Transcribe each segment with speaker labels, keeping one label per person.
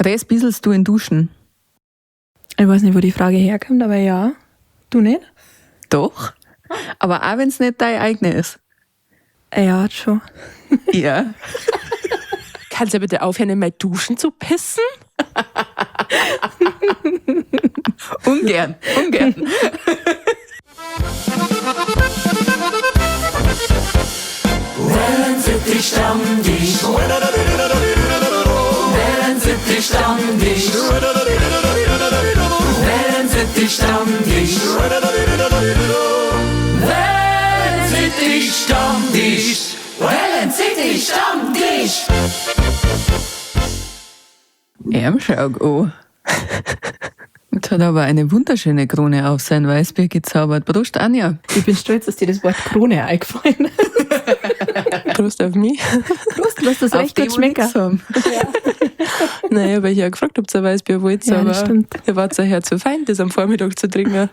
Speaker 1: Res bisselst du in Duschen?
Speaker 2: Ich weiß nicht, wo die Frage herkommt, aber ja. Du nicht?
Speaker 1: Doch. Aber auch wenn es nicht dein eigener ist.
Speaker 2: Ja, schon.
Speaker 1: Ja.
Speaker 3: Kannst du bitte aufhören, in mein Duschen zu pissen?
Speaker 1: Ungern.
Speaker 4: Wellensittich Stammtisch. Wellensittich Stammtisch. Wellensittich Stammtisch. Wellensittich Stammtisch. Wellensittich Stammtisch.
Speaker 1: Schau an. Jetzt hat aber eine wunderschöne Krone auf sein Weißbier gezaubert. Prost, Anja.
Speaker 2: Ich bin stolz, dass dir das Wort Krone eingefallen ist.
Speaker 3: Prost auf mich.
Speaker 2: Prost, lass das echt gut schmecken.
Speaker 3: Naja, weil ich ja gefragt habe, ob ihr Weißbier wollt,
Speaker 2: Ja,
Speaker 3: aber
Speaker 2: das stimmt.
Speaker 3: ihr wart ja her zu fein, das am Vormittag zu trinken.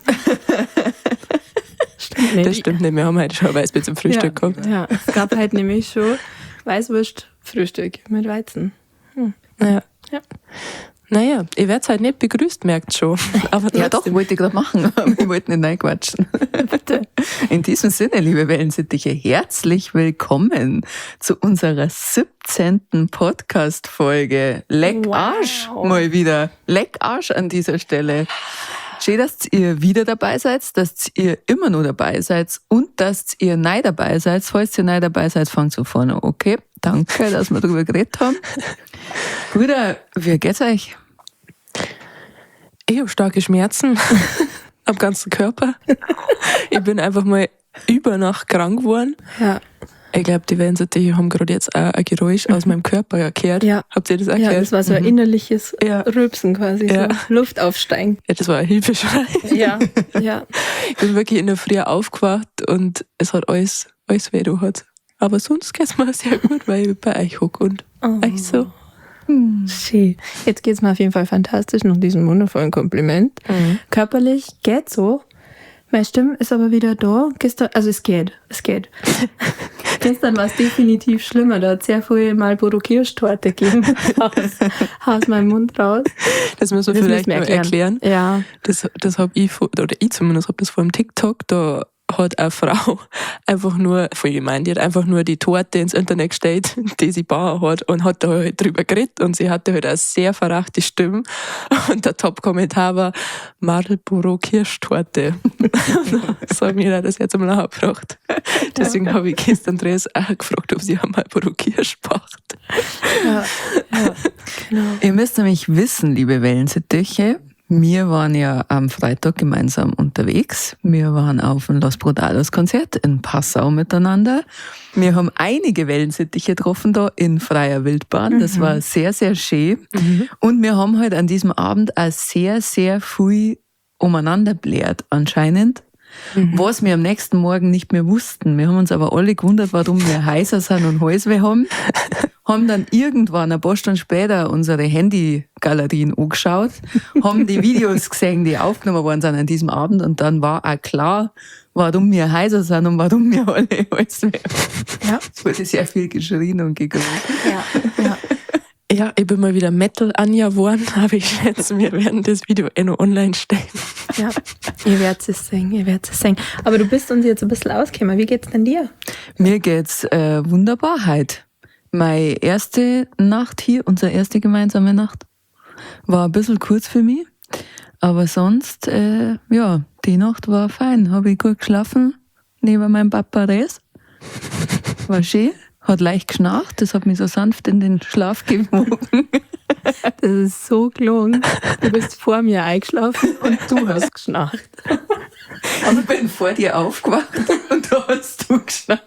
Speaker 2: Stimmt nicht.
Speaker 3: Das stimmt nicht, wir haben heute schon ein Weißbier zum Frühstück gehabt.
Speaker 2: Ja, es gab halt nämlich schon Weißwurst-Frühstück mit Weizen.
Speaker 3: Ja.
Speaker 2: Ja.
Speaker 3: Naja, ihr werdet halt nicht begrüßt, merkt schon. Aber
Speaker 1: Ja doch, wollte ich gerade machen, aber ich wollte nicht reinquatschen.
Speaker 2: Bitte.
Speaker 1: In diesem Sinne, liebe Wellensittiche, herzlich willkommen zu unserer 17. Podcast-Folge. Leck Arsch mal wieder. Leck Arsch an dieser Stelle. Schön, dass ihr wieder dabei seid, dass ihr immer noch dabei seid und dass ihr neu dabei seid. Falls ihr neu dabei seid, fangt so vorne an. Okay, danke, dass wir darüber geredet haben. Bruder, wie geht's euch?
Speaker 3: ich habe starke Schmerzen am ganzen Körper. Ich bin einfach mal über Nacht krank geworden.
Speaker 2: Ja.
Speaker 3: Ich glaube, die Wellensittiche haben gerade jetzt auch ein Geräusch aus meinem Körper gehört.
Speaker 2: Ja.
Speaker 3: Habt ihr das auch
Speaker 2: Ja,
Speaker 3: gehört?
Speaker 2: das war so ein innerliches
Speaker 3: Ja.
Speaker 2: Rülpsen quasi,
Speaker 3: Ja.
Speaker 2: so Luft aufsteigen.
Speaker 3: Ja, das war ein Hilfeschrei.
Speaker 2: Ja, ja.
Speaker 3: Ich bin wirklich in der Früh aufgewacht und es hat alles weh hat. Aber sonst geht's mir sehr gut, weil ich bei euch hocke und euch so.
Speaker 2: Schön. Jetzt geht's mir auf jeden Fall fantastisch nach diesem wundervollen Kompliment. Körperlich geht so. Meine Stimme ist aber wieder da. Gestern, also es geht. Gestern war es definitiv schlimmer. Da hat sehr viel Marlboro Kirschtorte gegeben. Aus meinem Mund raus.
Speaker 3: Das müssen wir
Speaker 2: Das
Speaker 3: vielleicht
Speaker 2: müssen
Speaker 3: mal
Speaker 2: wir
Speaker 3: erklären.
Speaker 2: Ja.
Speaker 3: Das habe ich, oder ich zumindest, habe das vor dem TikTok, da hat eine Frau einfach nur, voll gemein, die hat einfach nur die Torte ins Internet gestellt, die sie bauen hat und hat da halt drüber geredet und sie hatte halt eine sehr verrachte Stimme und der Top-Kommentar war Marlboro Kirschtorte. Das hat mir das jetzt am Lachen gebracht. Deswegen habe ich gestern Andreas auch gefragt, ob sie eine Marlboro Kirsch backt.
Speaker 2: Ja, genau.
Speaker 1: Ihr müsst nämlich wissen, liebe Wellensittiche, wir waren ja am Freitag gemeinsam unterwegs. Wir waren auf dem Los Brutalos Konzert in Passau miteinander. Wir haben einige Wellensittiche getroffen da in freier Wildbahn. Das war sehr, sehr schön. Und wir haben halt an diesem Abend auch sehr, sehr viel umeinander blärt anscheinend. Was wir am nächsten Morgen nicht mehr wussten. Wir haben uns aber alle gewundert, warum wir heißer sind und Halsweh haben. Haben dann irgendwann ein paar Stunden später unsere Handygalerien angeschaut, haben die Videos gesehen, die aufgenommen worden sind an diesem Abend und dann war auch klar, warum wir heißer sind und warum wir alle Halsweh haben.
Speaker 2: Ja.
Speaker 1: Es wurde sehr viel geschrien und gegrüßt.
Speaker 2: Ja.
Speaker 3: Ja, ich bin mal wieder Metal-Anja geworden, aber ich schätze, wir werden das Video noch online stellen.
Speaker 2: Ja, ihr werdet es sehen. Aber du bist uns jetzt ein bisschen ausgekommen. Wie geht's denn dir?
Speaker 1: Mir geht's wunderbar heute. Meine erste Nacht hier, unsere erste gemeinsame Nacht, war ein bisschen kurz für mich. Aber sonst, ja, die Nacht war fein. Habe ich gut geschlafen, neben meinem Papa Res. War schön. Hat leicht geschnarcht, das hat mich so sanft in den Schlaf gewogen.
Speaker 2: Das ist so gelungen. Du bist vor mir eingeschlafen und du hast geschnarcht.
Speaker 1: Aber ich bin vor dir aufgewacht und da hast du geschnarcht.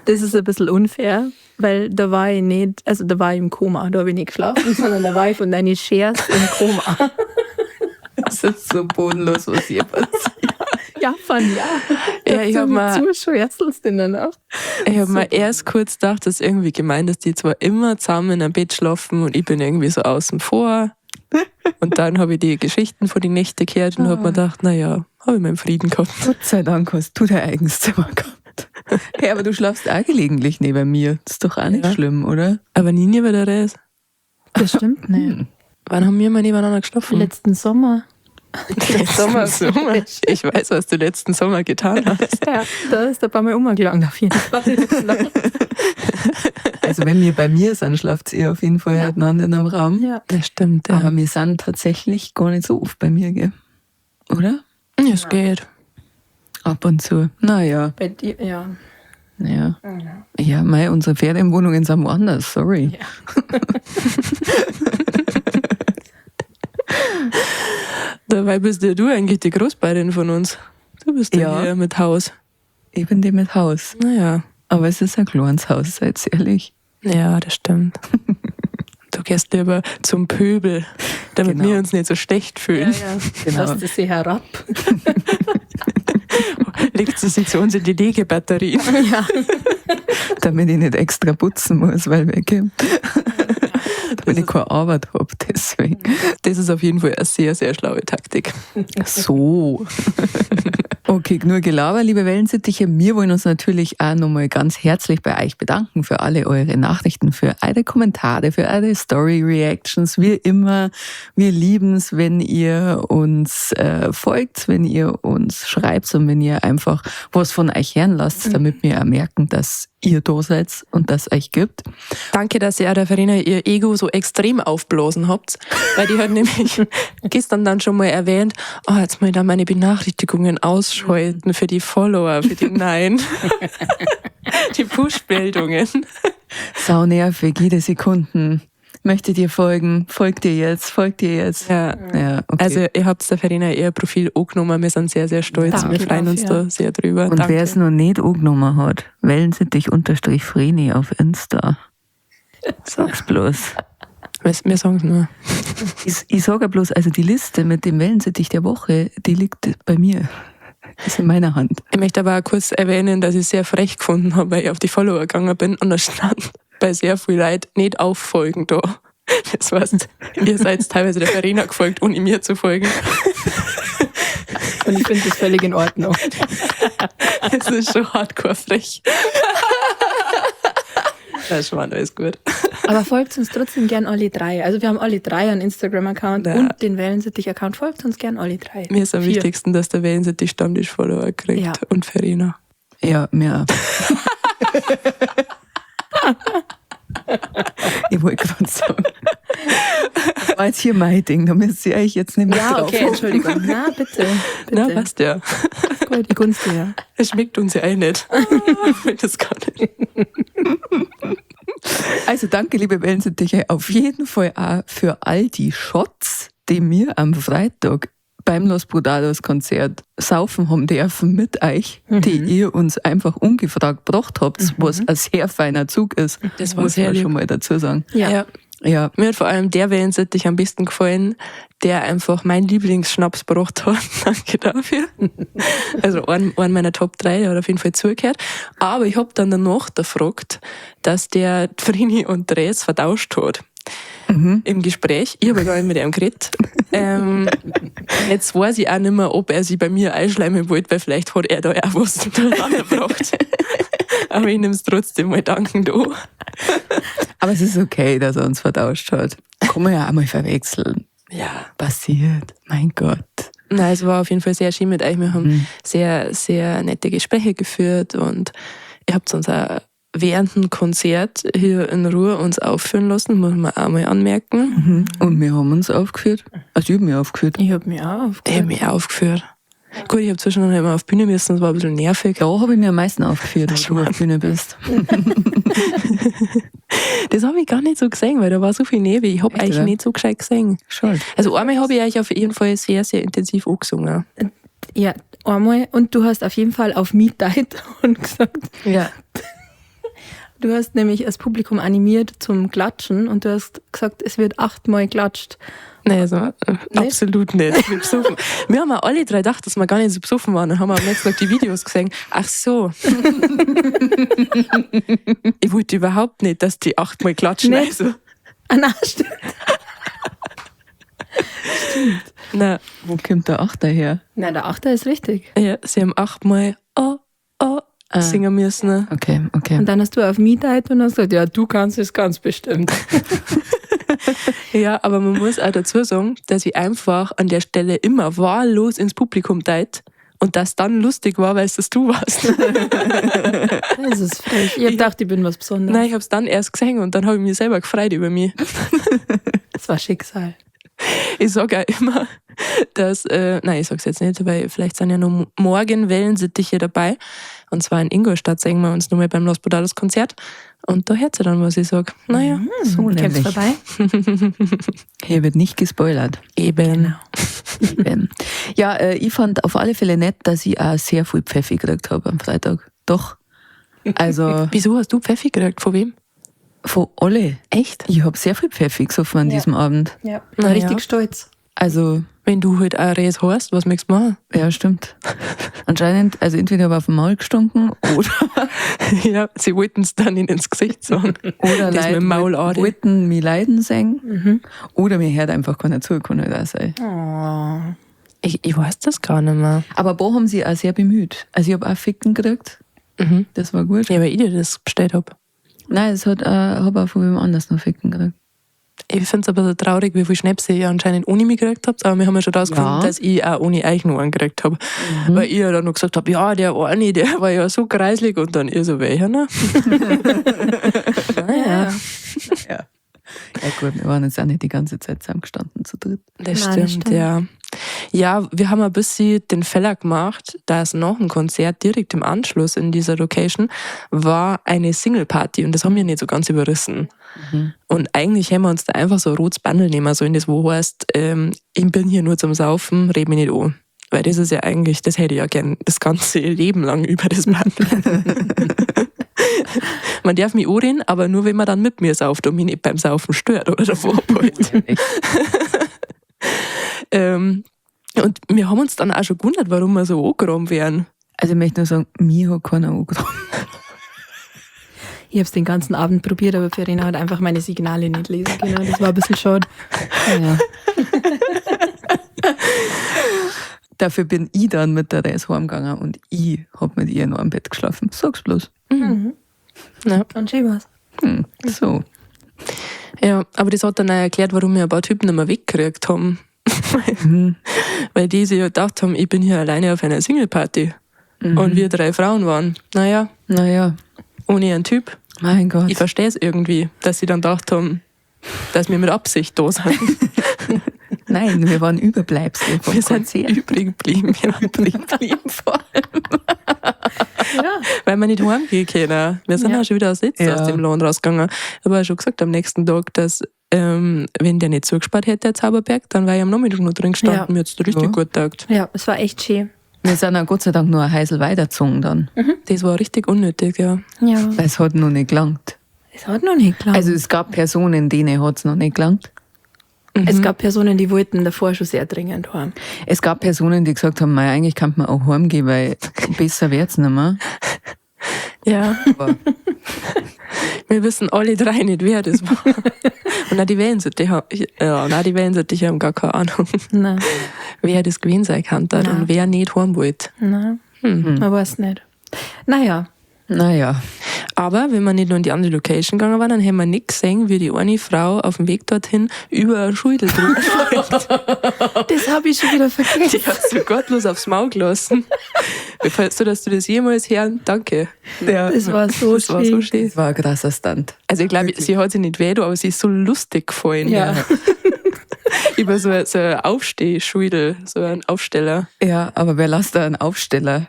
Speaker 2: Das ist ein bisschen unfair, weil da war ich nicht, also da war ich im Koma, da habe ich nicht geschlafen, sondern da war ich von deinen Shares im Koma.
Speaker 1: Das ist so bodenlos, was hier passiert.
Speaker 2: Ja, fand ja.
Speaker 3: Ja, ich habe mir erst kurz gedacht, das ist irgendwie gemeint, dass die zwar immer zusammen in einem Bett schlafen und ich bin irgendwie so außen vor. Und dann habe ich die Geschichten von den Nächten gehört und habe mir gedacht, naja, habe ich meinen Frieden gehabt.
Speaker 1: Gott sei Dank hast du dein eigenes Zimmer gehabt. Hey, aber du schlafst auch gelegentlich neben mir. Das ist doch auch nicht
Speaker 3: Ja.
Speaker 1: schlimm, oder?
Speaker 3: Aber nie neben der Reis.
Speaker 2: Das stimmt nicht.
Speaker 3: Wann haben wir mal nebeneinander geschlafen?
Speaker 2: Letzten Sommer.
Speaker 3: Sommer. Ich weiß, was du letzten Sommer getan hast.
Speaker 2: Ja, da ist der paar Mal umgegangen auf jeden Fall.
Speaker 1: Also wenn wir bei mir sind, schlaft ihr auf jeden Fall miteinander in einem Raum.
Speaker 2: Ja.
Speaker 3: Das stimmt, ja.
Speaker 1: Aber wir sind tatsächlich gar nicht so oft bei mir, gell? Oder?
Speaker 3: Es geht.
Speaker 1: Ab und zu. Naja.
Speaker 2: Bei dir, ja.
Speaker 1: Ja. Ja, unsere Ferienwohnungen sind woanders, sorry.
Speaker 2: Ja.
Speaker 3: Dabei bist ja du eigentlich die Großbeirin von uns. Du bist ja hier mit Haus.
Speaker 1: Ich bin die mit Haus.
Speaker 3: Naja.
Speaker 1: Aber es ist ein kleines Haus, seid ehrlich.
Speaker 3: Ja, das stimmt. Du gehst lieber zum Pöbel, damit wir uns nicht so schlecht fühlen.
Speaker 2: Ja.
Speaker 1: Genau.
Speaker 2: Lasst es sie herab.
Speaker 3: Legt sie sich zu uns in die Legebatterie.
Speaker 2: Ja.
Speaker 1: Damit ich nicht extra putzen muss, weil wir gehen. Damit ich keine Arbeit habe, deswegen.
Speaker 3: Das ist auf jeden Fall eine sehr, sehr schlaue Taktik.
Speaker 1: So. Okay, nur Gelaber, liebe Wellensittiche. Wir wollen uns natürlich auch nochmal ganz herzlich bei euch bedanken für alle eure Nachrichten, für eure Kommentare, für eure Story-Reactions. Wie immer, wir lieben es, wenn ihr uns folgt, wenn ihr uns schreibt und wenn ihr einfach was von euch hören lasst, damit wir auch merken, dass ihr da seid und dass es euch gibt.
Speaker 3: Danke, dass ihr der Verena ihr Ego so extrem aufblasen habt, weil die hat nämlich gestern dann schon mal erwähnt, jetzt mal da meine Benachrichtigungen ausschalten für die Follower, für die Nein. Die Push-Meldungen.
Speaker 1: Sau nervig, jede Sekunden. Möchtet ihr folgen? Folgt ihr jetzt?
Speaker 3: Ja.
Speaker 1: Ja, okay.
Speaker 3: Also ihr habt der Verena ihr Profil angenommen, wir sind sehr, sehr stolz.
Speaker 2: Danke
Speaker 3: Wir freuen uns
Speaker 2: dafür.
Speaker 3: da sehr drüber.
Speaker 1: Und wer es noch nicht angenommen hat, Wellensittich_Vreni auf Insta. Sag's bloß.
Speaker 3: Wir sagen es nur.
Speaker 1: Ich sage bloß, also die Liste mit dem Wellensittich der Woche, die liegt bei mir. Ist in meiner Hand.
Speaker 3: Ich möchte aber auch kurz erwähnen, dass ich es sehr frech gefunden habe, weil ich auf die Follower gegangen bin und da stand bei sehr viel Leuten nicht auffolgen da. Das heißt, ihr seid teilweise der Verena gefolgt, ohne mir zu folgen.
Speaker 2: Und ich finde das völlig in Ordnung.
Speaker 3: Das ist schon hardcore frech. Das ist schon alles gut.
Speaker 2: Aber folgt uns trotzdem gern alle drei. Also wir haben alle drei einen Instagram-Account und den Wellensittich-Account. Folgt uns gern alle drei.
Speaker 3: Mir ist am
Speaker 2: 4.
Speaker 3: wichtigsten, dass der Wellensittich Stammtisch-Follower kriegt
Speaker 2: Ja.
Speaker 3: und Verena.
Speaker 1: Ja, mir auch. Ich wollte gerade sagen. Das war jetzt hier mein Ding, da müsst ihr euch jetzt nicht mehr
Speaker 2: Ja,
Speaker 1: drauf
Speaker 2: okay, Entschuldigung. Na, bitte.
Speaker 3: Na, passt ja.
Speaker 2: Gut, die Gunst ja.
Speaker 3: Es schmeckt uns ja eh nicht. Ich will das gar nicht.
Speaker 1: Also danke, liebe Wellensittiche, auf jeden Fall auch für all die Shots, die wir am Freitag beim Los Brutalos Konzert saufen haben dürfen mit euch, die ihr uns einfach ungefragt gebracht habt, was ein sehr feiner Zug ist.
Speaker 3: Das war
Speaker 1: muss
Speaker 3: sehr
Speaker 1: man
Speaker 3: lieb.
Speaker 1: schon mal dazu sagen.
Speaker 2: Ja.
Speaker 1: Ja,
Speaker 3: Mir hat vor allem der Wellensittich am besten gefallen, der einfach mein Lieblingsschnaps gebracht hat. Danke dafür. Also einen meiner Top 3, der hat auf jeden Fall zugehört. Aber ich habe dann danach gefragt, dass der Vreni und Dres vertauscht hat. Im Gespräch. Ich habe gar nicht mit ihm geredet. Jetzt weiß ich auch nicht mehr, ob er sich bei mir einschleimen wollte, weil vielleicht hat er da auch was durcheinander gebracht. Aber ich nehme es trotzdem mal dankend an.
Speaker 1: aber es ist okay, dass er uns vertauscht hat. Kann man ja auch mal verwechseln.
Speaker 3: Ja.
Speaker 1: Passiert, mein Gott.
Speaker 3: Nein, es war auf jeden Fall sehr schön mit euch. Wir haben sehr, sehr nette Gespräche geführt und ihr habt uns auch während dem Konzert hier in Ruhe uns aufführen lassen, muss man auch mal anmerken.
Speaker 1: Und wir haben uns aufgeführt. Also ich habe mich aufgeführt.
Speaker 2: Ich habe mich auch
Speaker 3: Ich habe
Speaker 2: aufgehört.
Speaker 3: mich auch aufgeführt. Gut, ich habe zwischen noch nicht mal auf die Bühne müssen, das war ein bisschen nervig.
Speaker 1: Da habe ich mir am meisten aufgeführt, als du auf der Bühne bist.
Speaker 3: Das habe ich gar nicht so gesehen, weil da war so viel Nebel. Ich habe
Speaker 1: Echt,
Speaker 3: euch
Speaker 1: oder?
Speaker 3: nicht so gescheit gesehen.
Speaker 1: Schade.
Speaker 3: Also einmal habe ich euch auf jeden Fall sehr, sehr intensiv angesungen.
Speaker 2: Ja, einmal. Und du hast auf jeden Fall auf Me Died und gesagt,
Speaker 1: Ja.
Speaker 2: du hast nämlich das Publikum animiert zum Klatschen und du hast gesagt, es wird 8-mal klatscht.
Speaker 3: Nein, also, absolut nicht. Wir besoffen. Wir haben auch alle drei gedacht, dass wir gar nicht so besoffen waren und haben am nächsten Tag die Videos gesehen. Ach so. Ich wollte überhaupt nicht, dass die 8-mal klatschen.
Speaker 2: Nee.
Speaker 3: Also,
Speaker 2: Ah, nein, stimmt.
Speaker 3: nein,
Speaker 1: Wo kommt der Achter her?
Speaker 2: Nein, der 8. ist richtig.
Speaker 3: ja, sie haben 8-mal singen müssen.
Speaker 1: Okay.
Speaker 2: Und dann hast du auf Me Died und hast gesagt, ja, du kannst es ganz bestimmt.
Speaker 3: Ja, aber man muss auch dazu sagen, dass ich einfach an der Stelle immer wahllos ins Publikum teilt und das dann lustig war, weil es das du warst.
Speaker 2: Das ist frech. Ich hab gedacht, ich bin was Besonderes.
Speaker 3: Nein, ich habe es dann erst gesehen und dann habe ich mich selber gefreut über mich.
Speaker 2: Das war Schicksal.
Speaker 3: Ich sage auch immer, dass, ich sage es jetzt nicht, weil vielleicht sind ja noch morgen Wellensittiche dabei. Und zwar in Ingolstadt singen wir uns nochmal beim Los Podalos Konzert. Und da hört sie dann, was ich sage. Naja,
Speaker 1: So
Speaker 2: Kommst
Speaker 1: nämlich.
Speaker 2: vorbei?
Speaker 1: Hier wird nicht gespoilert.
Speaker 3: eben.
Speaker 1: Eben. Ja, ich fand auf alle Fälle nett, dass ich auch sehr viel Pfeffi gekriegt habe am Freitag. Doch. Also
Speaker 3: Wieso hast du Pfeffi gekriegt? Von wem?
Speaker 1: von alle.
Speaker 3: Echt?
Speaker 1: Ich habe sehr viel Pfeffi gesoffen an diesem Abend.
Speaker 2: Ja.
Speaker 3: Na
Speaker 2: War
Speaker 3: ja.
Speaker 2: richtig stolz.
Speaker 1: Also,
Speaker 3: Wenn du halt auch Reis hast, was möchtest du machen?
Speaker 1: ja, stimmt. Anscheinend, also entweder habe ich auf dem Maul gestunken oder
Speaker 3: Ja, sie wollten es dann ihnen ins Gesicht sagen.
Speaker 1: Oder
Speaker 3: Das mit dem Maulade.
Speaker 1: wollten mich leiden sehen. Oder mir hört einfach keiner zu, kann halt auch sein.
Speaker 2: Oh.
Speaker 3: Ich weiß das gar nicht mehr.
Speaker 1: Aber da haben sie auch sehr bemüht. Also ich habe auch Ficken gekriegt.
Speaker 3: Mhm.
Speaker 1: Das war gut.
Speaker 3: Ja, weil ich dir das bestellt habe.
Speaker 1: Nein, es hat habe auch von wem anders noch Ficken gekriegt.
Speaker 3: Ich finde es aber so traurig, wie viel Schnäpse ihr anscheinend ohne mich gekriegt habt. Aber wir haben ja schon rausgefunden,
Speaker 1: Ja.
Speaker 3: dass ich auch ohne euch noch einen gekriegt habe. Weil ich ja dann noch gesagt habe, ja, der eine, der war ja so kreislig. Und dann ihr so, welcher, ne? Naja,
Speaker 1: Ja. Ja gut, wir waren jetzt auch nicht die ganze Zeit zusammengestanden zu dritt.
Speaker 3: das
Speaker 2: Nein, das
Speaker 3: stimmt,
Speaker 2: stimmt.
Speaker 3: ja. Ja, wir haben ein bisschen den Fehler gemacht, dass nach dem Konzert direkt im Anschluss in dieser Location war eine Single-Party und das haben wir nicht so ganz überrissen. Und eigentlich haben wir uns da einfach so ein rotes Bandel nehmen sollen, das wo heißt, ich bin hier nur zum Saufen, red mich nicht an. Weil das ist ja eigentlich, das hätte ich ja gern das ganze Leben lang über das Bandel. Man darf mich anreden, aber nur wenn man dann mit mir sauft und mich nicht beim Saufen stört oder davor abholt. Und wir haben uns dann auch schon gewundert, warum wir so angeräumt werden.
Speaker 1: Also ich möchte nur sagen, mir hat keiner angerufen.
Speaker 2: Ich habe es den ganzen Abend probiert, aber Verena hat einfach meine Signale nicht lesen können. Das war ein bisschen schade.
Speaker 1: Ja. Dafür bin ich dann mit der Reis heimgegangen und ich habe mit ihr noch am Bett geschlafen. Sag's bloß.
Speaker 3: Ja.
Speaker 2: Und schön war's.
Speaker 1: So.
Speaker 3: Ja, aber das hat dann auch erklärt, warum wir ein paar Typen nicht mehr weggekriegt haben. Weil die sich ja gedacht haben, ich bin hier alleine auf einer Single-Party. Und wir 3 Frauen waren. Naja,
Speaker 1: Naja,
Speaker 3: ohne einen Typ.
Speaker 1: mein Gott.
Speaker 3: Ich verstehe es irgendwie, dass sie dann gedacht haben, dass wir mit Absicht da sind.
Speaker 1: Nein, wir waren Überbleibsel vom
Speaker 3: Wir sind
Speaker 1: Konzert.
Speaker 3: übrig geblieben. Ja.
Speaker 1: vor allem.
Speaker 2: Ja.
Speaker 3: Weil wir nicht heimgehen können. Wir sind
Speaker 2: Ja.
Speaker 3: auch schon wieder aus Sitz
Speaker 1: Ja.
Speaker 3: aus dem Laden rausgegangen. Ich habe auch schon gesagt am nächsten Tag, dass wenn der nicht zugespart hätte, der Zauberberg, dann wäre ich am Nachmittag noch drin gestanden.
Speaker 2: Ja.
Speaker 3: Mir hat es richtig
Speaker 1: Ja.
Speaker 3: gut getaugt.
Speaker 2: Ja, es war echt schön.
Speaker 1: Wir sind auch Gott sei Dank nur ein Heisel weitergezogen dann.
Speaker 3: Das war richtig unnötig, ja.
Speaker 2: Ja.
Speaker 1: Weil es hat noch nicht gelangt.
Speaker 2: Es hat noch nicht gelangt.
Speaker 1: Also es gab Personen, denen hat es noch nicht gelangt.
Speaker 2: Es gab Personen, die wollten davor schon sehr dringend haben.
Speaker 1: Es gab Personen, die gesagt haben, "Mei, eigentlich kann man auch heimgehen, weil besser wird's nicht mehr."
Speaker 3: Ja,
Speaker 1: Aber
Speaker 3: wir wissen alle 3 nicht, wer das war. Und auch die Wellensittiche haben gar keine Ahnung,
Speaker 2: Nein,
Speaker 3: wer das gewesen sein kann
Speaker 2: Nein.
Speaker 3: und wer nicht heim wollte.
Speaker 2: nein, man weiß nicht. Naja,
Speaker 1: naja,
Speaker 3: Aber wenn wir nicht nur in die andere Location gegangen waren, dann haben wir nicht gesehen, wie die eine Frau auf dem Weg dorthin über eine Schulter drüber fällt.
Speaker 2: das habe ich schon wieder vergessen.
Speaker 3: Die hat so gottlos aufs Maul gelassen. Falls du, dass du das jemals hören, danke.
Speaker 2: Das war so
Speaker 3: Das war so
Speaker 2: schön.
Speaker 3: schön.
Speaker 1: das war ein krasser Stunt.
Speaker 3: Also ich glaube, sie hat sich nicht weh, aber sie ist so lustig gefallen.
Speaker 2: Ja.
Speaker 3: Über so ein Aufstehschulter, so einen Aufsteller.
Speaker 1: Ja, aber wer lässt da einen Aufsteller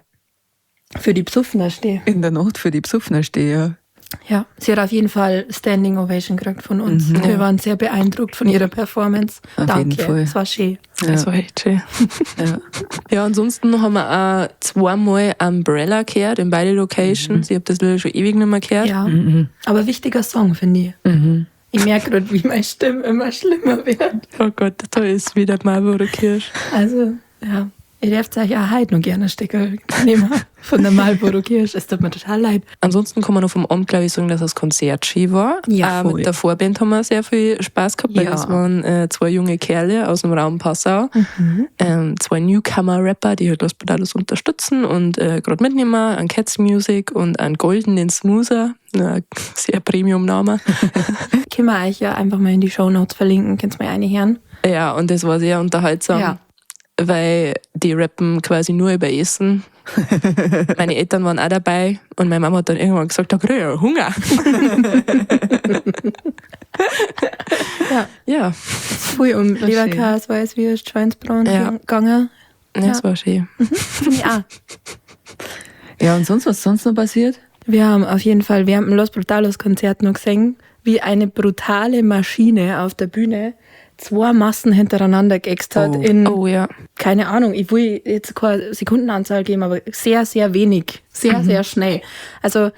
Speaker 2: Für die Psuffner stehe.
Speaker 1: in der Nacht für die Psuffner stehen?
Speaker 2: Ja, sie hat auf jeden Fall Standing Ovation gekriegt von uns. Wir waren sehr beeindruckt von ihrer Performance.
Speaker 1: Auf
Speaker 2: Danke,
Speaker 1: jeden Fall.
Speaker 2: es war schön.
Speaker 3: Das war echt schön.
Speaker 1: Ja.
Speaker 3: Ja, ansonsten haben wir auch 2-mal Umbrella gehört in beide Locations. Ich habe das leider schon ewig nicht mehr gehört.
Speaker 2: Ja, aber wichtiger Song, finde ich. Ich merke gerade, wie meine Stimme immer schlimmer wird.
Speaker 3: Oh Gott, da ist wieder Marlboro Kirsch.
Speaker 2: Also, ja, Ihr dürft euch auch heute noch gerne ein Stück nehmen von der Marlboro Kirsch. Es tut mir total leid.
Speaker 3: Ansonsten kann man noch vom Abend, glaube ich, sagen, dass das Konzert schön war.
Speaker 2: Ja, voll.
Speaker 3: Mit der Vorband haben wir sehr viel Spaß gehabt, weil
Speaker 1: Ja.
Speaker 3: das waren 2 junge Kerle aus dem Raum Passau. 2 Newcomer-Rapper, die halt Los Brutalos unterstützen und gerade mitnehmen, an Cats Music und an Golden, den Snoozer. Ein sehr Premium-Name.
Speaker 2: Können wir euch ja einfach mal in die Shownotes verlinken. Könnt ihr mir eine hören?
Speaker 3: Ja, und das war sehr unterhaltsam.
Speaker 2: Ja.
Speaker 3: Weil die rappen quasi nur über Essen. Meine Eltern waren auch dabei und meine Mama hat dann irgendwann gesagt, da krieg ich ja Hunger. Ja,
Speaker 2: Voll um
Speaker 1: war
Speaker 2: Leberkäse, Weißwürst, Schweinsbraten
Speaker 3: Ja.
Speaker 2: gegangen.
Speaker 3: das war schön.
Speaker 2: Finde ich auch.
Speaker 1: Ja, und sonst, was sonst noch passiert?
Speaker 2: Wir haben auf jeden Fall während dem Los Brutalos Konzert noch gesehen, wie eine brutale Maschine auf der Bühne 2 Massen hintereinander geäxt hat in,
Speaker 3: Oh ja.
Speaker 2: keine Ahnung, ich will jetzt keine Sekundenanzahl geben, aber sehr, sehr wenig. Sehr, sehr schnell. Also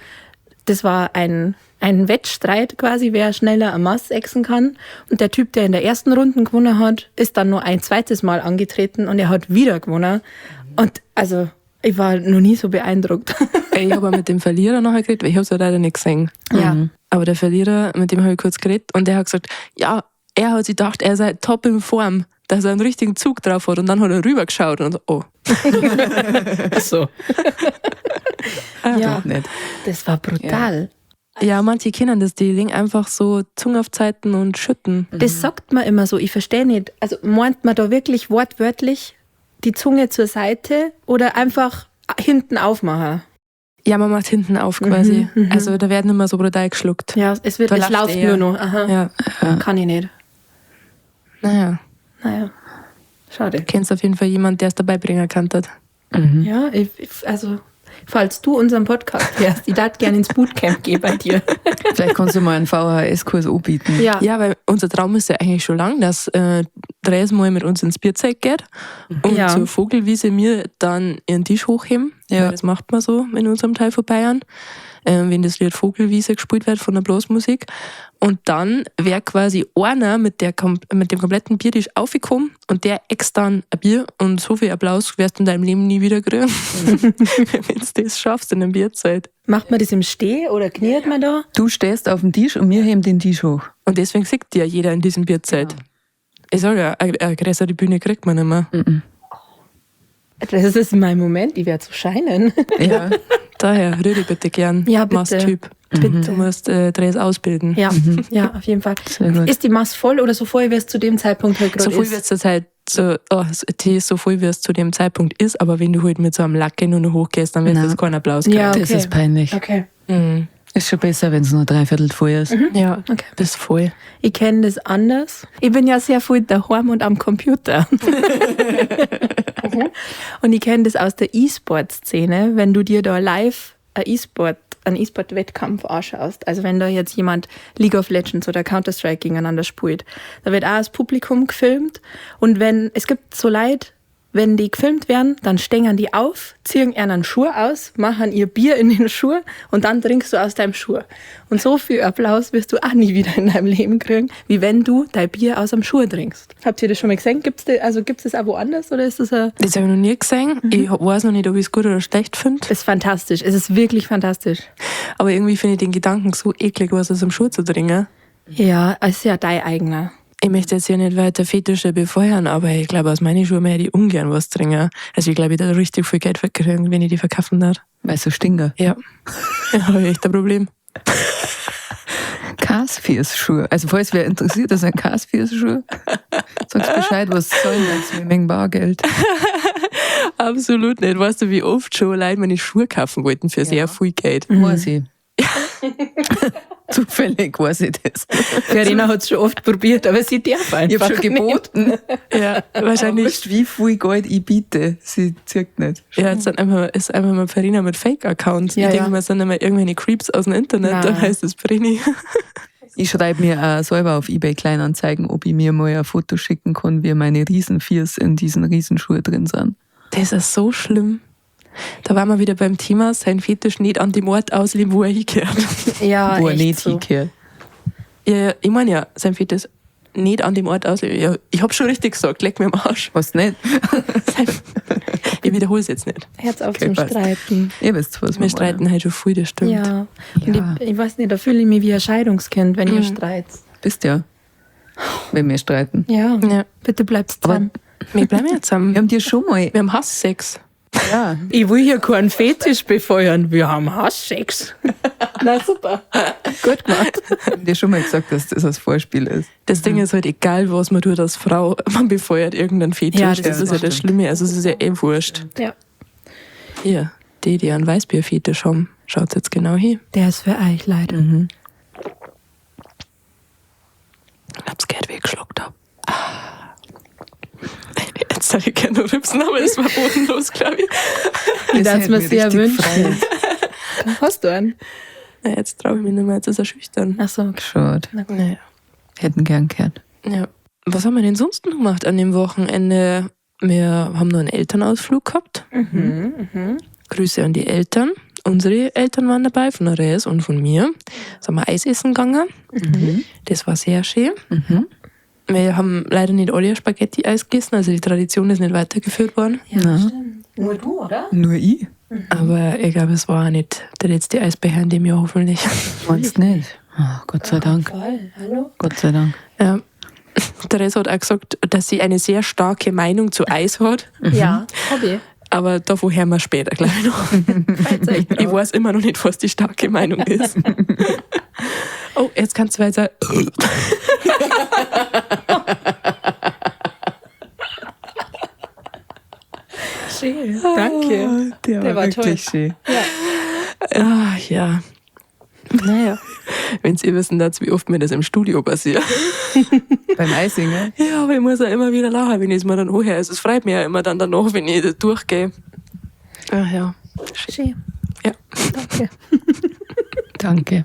Speaker 2: das war ein Wettstreit quasi, wer schneller eine Masse ächzen kann. Und der Typ, der in der ersten Runde gewonnen hat, ist dann nur ein zweites Mal angetreten und er hat wieder gewonnen. Und also ich war noch nie so beeindruckt.
Speaker 3: Ich habe mit dem Verlierer nachher geredet, weil ich habe es ja leider nicht gesehen.
Speaker 2: Ja.
Speaker 3: Aber der Verlierer, mit dem habe ich kurz geredet und der hat gesagt, ja, er hat sich gedacht, er sei top in Form, dass er einen richtigen Zug drauf hat und dann hat er rübergeschaut und so, oh.
Speaker 2: So. Ja,
Speaker 1: Nicht.
Speaker 2: das war brutal.
Speaker 3: Ja, manche kennen das, die legen einfach so Zunge auf Zeiten und schütten.
Speaker 2: Das sagt man immer so, ich verstehe nicht. Also meint man da wirklich wortwörtlich die Zunge zur Seite oder einfach hinten aufmachen?
Speaker 3: Ja, man macht hinten auf quasi. Also da werden immer so brutal geschluckt.
Speaker 2: Ja, es
Speaker 3: Da
Speaker 2: läuft
Speaker 3: läuft er.
Speaker 2: nur noch. Aha.
Speaker 3: Ja,
Speaker 2: Kann ich nicht.
Speaker 3: naja.
Speaker 2: Naja, schade.
Speaker 3: Du kennst auf jeden Fall jemanden, der es dabei bringen kann.
Speaker 2: Ja, also falls du unseren Podcast hörst, ich darf gerne ins Bootcamp gehen bei dir.
Speaker 1: Vielleicht kannst du mal einen VHS-Kurs anbieten.
Speaker 2: Ja,
Speaker 3: Ja, weil unser Traum ist ja eigentlich schon lang, dass Dres mal mit uns ins Bierzelt geht und
Speaker 2: Ja.
Speaker 3: zur Vogelwiese mir dann ihren Tisch hochheben.
Speaker 1: Ja.
Speaker 3: Weil das macht man so in unserem Teil von Bayern, wenn das Lied Vogelwiese gespielt wird von der Blasmusik. Und dann wäre quasi einer mit dem kompletten Biertisch aufgekommen und der äxt dann ein Bier und so viel Applaus wirst du in deinem Leben nie wieder kriegen, wenn du das schaffst in einem Bierzelt.
Speaker 2: macht man das im Steh oder kniet man da?
Speaker 1: Du stehst auf dem Tisch und wir heben den Tisch hoch.
Speaker 3: Und deswegen sieht ja jeder in diesem Bierzelt. Ich sage ja, eine größere Bühne kriegt man nicht mehr.
Speaker 2: Das ist mein Moment, ich werde so scheinen.
Speaker 1: Ja.
Speaker 3: Daher, rühre bitte gern.
Speaker 2: Ja, bitte.
Speaker 3: Masstyp.
Speaker 2: Bitte.
Speaker 3: Du musst Drehs ausbilden.
Speaker 2: Ja, ja, auf jeden Fall.
Speaker 1: Sehr gut.
Speaker 2: Ist die Masse voll oder so voll, wie es zu dem Zeitpunkt halt
Speaker 3: So
Speaker 2: gerade
Speaker 3: voll
Speaker 2: ist?
Speaker 3: wie es zur Zeit, die ist so voll wie es zu dem Zeitpunkt ist, aber wenn du halt mit so einem Lack nur noch hochgehst, dann wird
Speaker 1: Nein.
Speaker 3: es keinen Applaus
Speaker 2: Ja.
Speaker 3: kriegen.
Speaker 1: Das
Speaker 2: Okay.
Speaker 1: ist peinlich.
Speaker 2: Okay.
Speaker 3: Mhm.
Speaker 1: Ist schon besser, wenn es nur 3/4 voll ist.
Speaker 3: Ja,
Speaker 2: Okay.
Speaker 3: das ist voll.
Speaker 2: Ich kenne das anders. Ich bin ja sehr viel daheim und am Computer. Und ich kenne das aus der E-Sport-Szene, wenn du dir da live einen E-Sport-Wettkampf anschaust. Also wenn da jetzt jemand League of Legends oder Counter-Strike gegeneinander spielt, da wird auch das Publikum gefilmt. Und es gibt so Leute, wenn die gefilmt werden, dann stehen die auf, ziehen einen Schuh aus, machen ihr Bier in den Schuh und dann trinkst du aus deinem Schuh. Und so viel Applaus wirst du auch nie wieder in deinem Leben kriegen, wie wenn du dein Bier aus dem Schuh trinkst. Habt ihr das schon mal gesehen? Gibt's das auch woanders oder ist das
Speaker 3: Das habe ich noch nie gesehen. Ich weiß noch nicht, ob ich es gut oder schlecht finde.
Speaker 2: ist fantastisch. Es ist wirklich fantastisch.
Speaker 3: Aber irgendwie finde ich den Gedanken so eklig, was aus dem Schuh zu trinken.
Speaker 2: Ja, es ist ja dein eigener.
Speaker 3: Ich möchte jetzt hier nicht weiter Fetische befeuern, aber ich glaube, aus meinen Schuhen hätte ich ungern was trinken. Also ich glaube, ich da richtig viel Geld kriegen, wenn ich die verkaufen darf.
Speaker 1: Weil so Stinger.
Speaker 3: Ja. Da habe ich echt ein Problem.
Speaker 1: Kasfiers-Schuhe. Also falls wer interessiert ist an Kasfiers-Schuhe, sagst Bescheid, was sollen das mit Mengen Bargeld.
Speaker 3: Absolut nicht. Weißt du, wie oft schon Leute meine Schuhe kaufen wollten für sehr viel Geld?
Speaker 1: Weiß ich. Zufällig weiß ich das.
Speaker 2: Verena hat es schon oft probiert, aber sie darf einfach
Speaker 1: Ich habe schon
Speaker 2: nicht.
Speaker 1: geboten.
Speaker 3: Ja,
Speaker 1: Aber
Speaker 3: wahrscheinlich.
Speaker 1: wurscht, wie viel Geld ich biete. Sie zirkt nicht.
Speaker 3: Ja, jetzt ist einfach mal Farina mit Fake-Accounts.
Speaker 2: Ja,
Speaker 3: ich denke
Speaker 2: ja.
Speaker 3: mal, es sind immer irgendwelche Creeps aus dem Internet,
Speaker 2: Nein.
Speaker 3: dann heißt es Brini.
Speaker 1: Ich schreibe mir auch selber auf eBay Kleinanzeigen, ob ich mir mal ein Foto schicken kann, wie meine Riesenviers in diesen Riesenschuhen drin sind.
Speaker 3: Das ist so schlimm. Da waren wir wieder beim Thema, sein Fetisch nicht an dem Ort ausleben, wo er hingehört.
Speaker 2: Ja,
Speaker 1: Wo er
Speaker 2: echt
Speaker 1: nicht
Speaker 2: so.
Speaker 1: hinkehrt.
Speaker 3: Ja, ich meine ja, sein Fetisch nicht an dem Ort ausleben. Ja, ich hab schon richtig gesagt, leck mir am Arsch.
Speaker 1: Was nicht?
Speaker 3: Ich wiederhole es jetzt nicht.
Speaker 2: Herz auf
Speaker 1: Okay,
Speaker 2: zum
Speaker 1: passt.
Speaker 2: Streiten.
Speaker 1: Ihr wisst, was
Speaker 3: Wir streiten halt schon viel, das stimmt.
Speaker 2: Ja. Und
Speaker 1: Ja.
Speaker 2: ich weiß nicht, da fühle ich mich wie ein Scheidungskind, wenn ihr streitet.
Speaker 1: Bist ja, wenn wir streiten.
Speaker 2: Ja.
Speaker 3: Ja.
Speaker 2: Bitte bleibt
Speaker 1: Aber-
Speaker 2: dran.
Speaker 3: Wir bleiben jetzt
Speaker 1: Wir
Speaker 3: zusammen.
Speaker 1: haben dir schon mal,
Speaker 3: Wir haben Hasssex.
Speaker 1: ja,
Speaker 2: Ich will hier keinen Fetisch befeuern. Wir haben Hasssex. Na super. Gut gemacht.
Speaker 1: wir haben dir schon mal gesagt, dass das ein Vorspiel ist.
Speaker 3: Das Ding ist halt egal, was man tut als Frau, man befeuert irgendeinen Fetisch.
Speaker 2: Ja,
Speaker 3: das
Speaker 2: das
Speaker 3: ist ja das Schlimme. Also es ist ja wurscht.
Speaker 2: Ja.
Speaker 3: Hier, die einen Weißbierfetisch haben, schaut jetzt genau hin.
Speaker 2: Der ist für euch leider.
Speaker 3: Ich hab's gehört, wie ich geschluckt hab. Jetzt soll ich gerne rübsen, aber es war bodenlos, glaube ich.
Speaker 2: Das
Speaker 1: hätte
Speaker 2: mir
Speaker 1: mich
Speaker 2: sehr
Speaker 1: richtig
Speaker 2: wünschen.
Speaker 1: gefreut.
Speaker 2: Hast du einen?
Speaker 3: Na, jetzt traue ich mich nicht mehr, jetzt ist er schüchtern.
Speaker 2: Ach so.
Speaker 1: Schade.
Speaker 3: Naja.
Speaker 1: Hätten gern gehört.
Speaker 3: Ja. Was haben wir denn sonst noch gemacht an dem Wochenende? Wir haben noch einen Elternausflug gehabt. Grüße an die Eltern. Unsere Eltern waren dabei, von der Reyes und von mir. Sind wir Eis essen gegangen. Das war sehr schön. Wir haben leider nicht alle Spaghetti-Eis gegessen, also die Tradition ist nicht weitergeführt worden.
Speaker 2: Ja,
Speaker 1: Na.
Speaker 2: stimmt. Nur du, oder?
Speaker 1: Nur ich?
Speaker 3: Aber ich glaube, es war auch nicht der letzte Eisbecher in dem Jahr hoffentlich.
Speaker 1: Meinst nicht? Oh, Gott sei Dank.
Speaker 2: Voll. Hallo?
Speaker 1: Gott sei Dank.
Speaker 3: Ja. Therese hat auch gesagt, dass sie eine sehr starke Meinung zu Eis hat.
Speaker 2: Ja, Hobby.
Speaker 3: Aber davon hören wir später gleich noch. Ich weiß immer noch nicht, was die starke Meinung ist. Oh, jetzt kannst du weiter.
Speaker 2: Schön. Danke.
Speaker 1: Der
Speaker 2: war
Speaker 1: wirklich schön.
Speaker 3: Ah, ja. Naja. Wenn Sie wissen, wie oft mir das im Studio passiert.
Speaker 1: Beim Eisingen?
Speaker 3: Ja, aber ich muss ja immer wieder lachen, wenn ich es mir dann anhöre. Also es freut mich ja immer dann danach, wenn ich das durchgehe. Ach ja.
Speaker 2: Schön.
Speaker 3: Ja,
Speaker 2: Danke.
Speaker 1: Danke.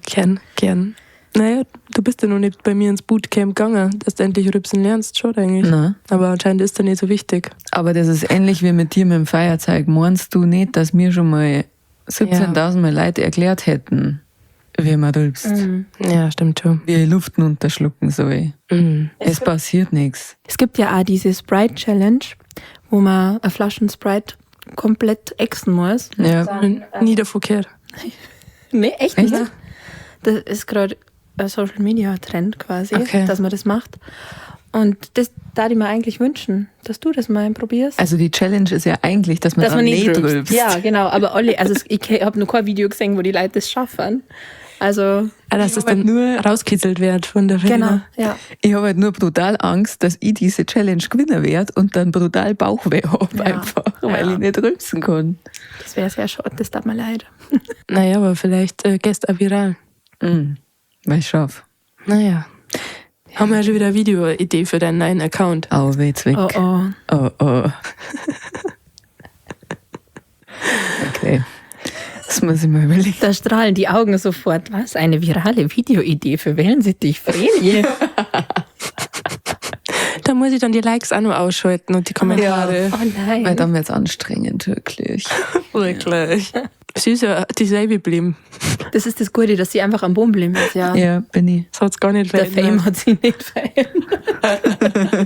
Speaker 3: gern. Naja, du bist ja noch nicht bei mir ins Bootcamp gegangen, dass du endlich rübsen lernst, schon eigentlich.
Speaker 1: Na.
Speaker 3: Aber anscheinend ist das nicht so wichtig.
Speaker 1: Aber das ist ähnlich wie mit dir mit dem Feierzeug. Meinst du nicht, dass mir schon mal 17.000 Mal Leute erklärt hätten, wie man rülpst,
Speaker 3: Ja, stimmt schon.
Speaker 1: wie ich Luft runterschlucken soll? Es passiert nichts.
Speaker 2: Es gibt ja auch diese Sprite Challenge, wo man eine Flasche Sprite komplett exen muss.
Speaker 1: Ja.
Speaker 3: Nie davon gehört.
Speaker 2: Nee, echt
Speaker 1: Echt?
Speaker 2: nicht. Das ist gerade ein Social Media Trend quasi,
Speaker 3: Okay.
Speaker 2: dass man das macht. Und das da ich mir eigentlich wünschen, dass du das mal probierst.
Speaker 1: Also die Challenge ist ja eigentlich, dass man
Speaker 2: dass
Speaker 1: dann
Speaker 2: man nicht
Speaker 1: nicht
Speaker 2: rülpst.
Speaker 1: rülpst.
Speaker 2: Ja, genau. Aber alle, also ich habe noch kein Video gesehen, wo die Leute das schaffen. Also,
Speaker 3: Dass es
Speaker 1: hab halt
Speaker 3: dann
Speaker 1: nur-
Speaker 3: rauskitzelt wird von der Rede.
Speaker 2: genau, ja.
Speaker 1: Ich habe halt nur brutal Angst, dass ich diese Challenge gewinnen werde und dann brutal Bauchweh habe
Speaker 2: Ja.
Speaker 1: einfach, weil
Speaker 2: Ja.
Speaker 1: ich nicht rülpsen kann.
Speaker 2: Das wäre sehr schade, das tut mir leid.
Speaker 3: Naja, aber vielleicht gehst du auch viral.
Speaker 1: Weil ich schaffe.
Speaker 3: Naja. Haben wir ja schon wieder eine Video-Idee für deinen neuen Account.
Speaker 1: Oh, weht's weg.
Speaker 2: Oh, oh.
Speaker 1: Oh, oh. Okay. Das muss ich mal überlegen.
Speaker 2: Da strahlen die Augen sofort. Was? Eine virale Videoidee für Wellensittich Vreni?
Speaker 3: Da muss ich dann die Likes auch noch ausschalten und die Kommentare.
Speaker 2: Oh
Speaker 1: Weil
Speaker 2: nein.
Speaker 1: dann wird's anstrengend, wirklich.
Speaker 3: Wirklich. Sie ist ja dieselbe geblieben.
Speaker 2: Das ist das Gute, dass sie einfach am Boden bleiben ist, ja.
Speaker 1: Ja, bin ich.
Speaker 3: Das hat es gar nicht
Speaker 2: Der
Speaker 3: verändert.
Speaker 2: Fame hat sie nicht verändert.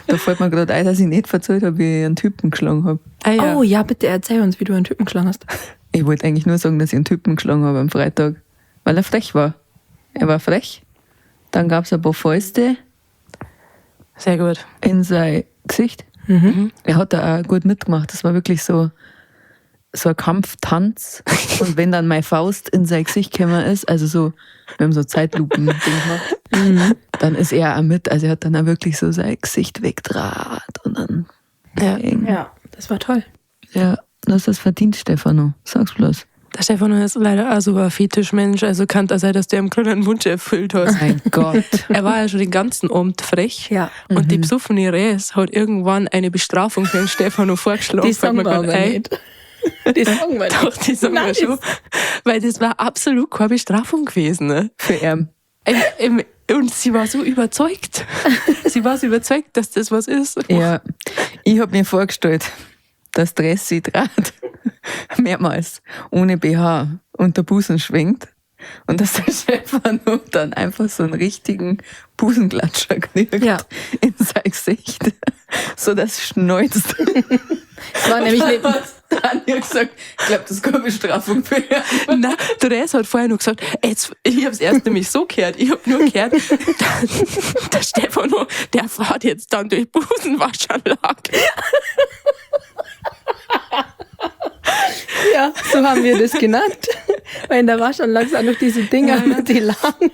Speaker 1: Da fällt mir gerade ein, dass ich nicht verzeiht habe, wie ich einen Typen geschlagen habe.
Speaker 3: Ah, ja.
Speaker 2: Oh ja, bitte erzähl uns, wie du einen Typen geschlagen hast.
Speaker 1: Ich wollte eigentlich nur sagen, dass ich einen Typen geschlagen habe am Freitag, weil er frech war. Er war frech. Dann gab es ein paar Fäuste
Speaker 3: Sehr gut.
Speaker 1: in sein Gesicht. Er hat da auch gut mitgemacht. Das war wirklich so ein Kampftanz. Und wenn dann meine Faust in sein Gesicht gekommen ist, also so, wir haben so Zeitlupen gemacht, dann ist er auch mit. Also er hat dann auch wirklich so sein Gesicht wegdraht und dann.
Speaker 3: Ja.
Speaker 2: Ja, das war toll.
Speaker 1: Ja, du hast das verdient, Stefano. Sag's bloß.
Speaker 3: Der Stefan ist leider auch so ein Fetischmensch, also kann das sein, dass du ihm gerade einen Wunsch erfüllt hast.
Speaker 1: Mein Gott.
Speaker 3: Er war ja schon den ganzen Abend frech.
Speaker 2: Ja.
Speaker 3: Und die besoffene Reyes hat irgendwann eine Bestrafung für den Stefano vorgeschlagen.
Speaker 2: Die
Speaker 3: fällt mir
Speaker 2: sagen wir
Speaker 3: grad
Speaker 2: aber
Speaker 3: ein.
Speaker 2: nicht. Die sagen wir nicht.
Speaker 3: Doch, die sagen wir
Speaker 2: Nice.
Speaker 3: schon. Weil das war absolut keine Bestrafung gewesen. Ne?
Speaker 1: Für ihn.
Speaker 3: Und sie war so überzeugt. Sie war so überzeugt, dass das was ist.
Speaker 1: Ja, ich habe mir vorgestellt, dass Dressi Draht mehrmals ohne BH und der Busen schwingt und dass der Stefano dann einfach so einen richtigen Busenklatscher kriegt
Speaker 2: Ja.
Speaker 1: in sein Gesicht, so dass es schneuzt.
Speaker 2: Das war nämlich neben,
Speaker 1: Daniel gesagt, ich glaube, das kann Bestrafung für ihn.
Speaker 3: Nein, Therese hat vorher noch gesagt, ich habe es erst nämlich so gehört. Ich habe nur gehört, der Stefano, der fährt jetzt dann durch Busenwaschanlage.
Speaker 2: ja, so haben wir das genannt. Weil in der Waschanlage sind noch diese Dinger mit die langen,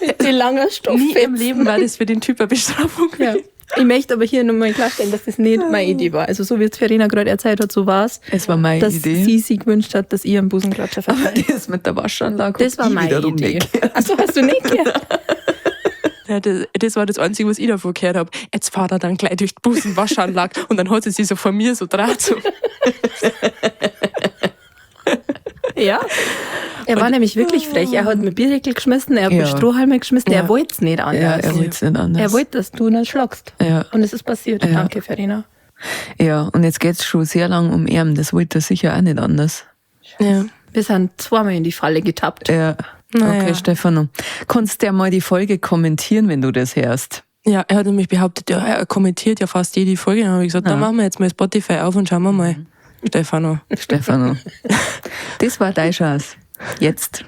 Speaker 2: mit die langen
Speaker 3: Nie
Speaker 2: Stofffetzen.
Speaker 3: im Leben war das für den Typ eine Bestrafung.
Speaker 2: Ja. Ich möchte aber hier nochmal klarstellen, dass das nicht meine Idee war. Also so wie es Verena gerade erzählt hat, so war es,
Speaker 1: Es war meine
Speaker 2: dass
Speaker 1: Idee.
Speaker 2: sie sich gewünscht hat, dass ihr einen Busenklatscher
Speaker 1: Aber
Speaker 2: verteilt.
Speaker 1: das mit der Waschanlage
Speaker 2: Das
Speaker 1: hab
Speaker 2: war
Speaker 1: ich
Speaker 2: meine
Speaker 1: wiederum
Speaker 2: Idee.
Speaker 1: nicht gehört.
Speaker 2: Achso, hast du nicht gehört?
Speaker 3: Ja, das war das Einzige, was ich davon gehört habe. Jetzt fahrt er dann gleich durch die Busenwaschanlage und dann hat sie sich so von mir so draht. So.
Speaker 2: Ja. Er war nämlich wirklich frech. Er hat mir Bierdeckel geschmissen, er hat mir
Speaker 1: Ja.
Speaker 2: Strohhalme geschmissen,
Speaker 3: Ja.
Speaker 2: er wollte es nicht
Speaker 1: Ja,
Speaker 2: anders.
Speaker 1: er wollte es nicht anders.
Speaker 2: Er wollte, dass du ihn schlagst.
Speaker 1: Ja.
Speaker 2: Und es ist passiert.
Speaker 1: Ja.
Speaker 2: Danke, Verena.
Speaker 1: Ja, und jetzt geht es schon sehr lang um ihn. Das wollte er sicher auch nicht anders.
Speaker 3: Ja.
Speaker 2: Wir sind zweimal in die Falle getappt.
Speaker 1: Ja.
Speaker 3: Naja.
Speaker 1: Okay, Stefano. Kannst du ja mal die Folge kommentieren, wenn du das hörst?
Speaker 3: Ja, er hat nämlich behauptet, ja, er kommentiert ja fast jede Folge. Dann habe ich gesagt, dann machen wir jetzt mal Spotify auf und schauen wir mal. Stefano.
Speaker 1: Stefano. Das war deine Chance. Jetzt.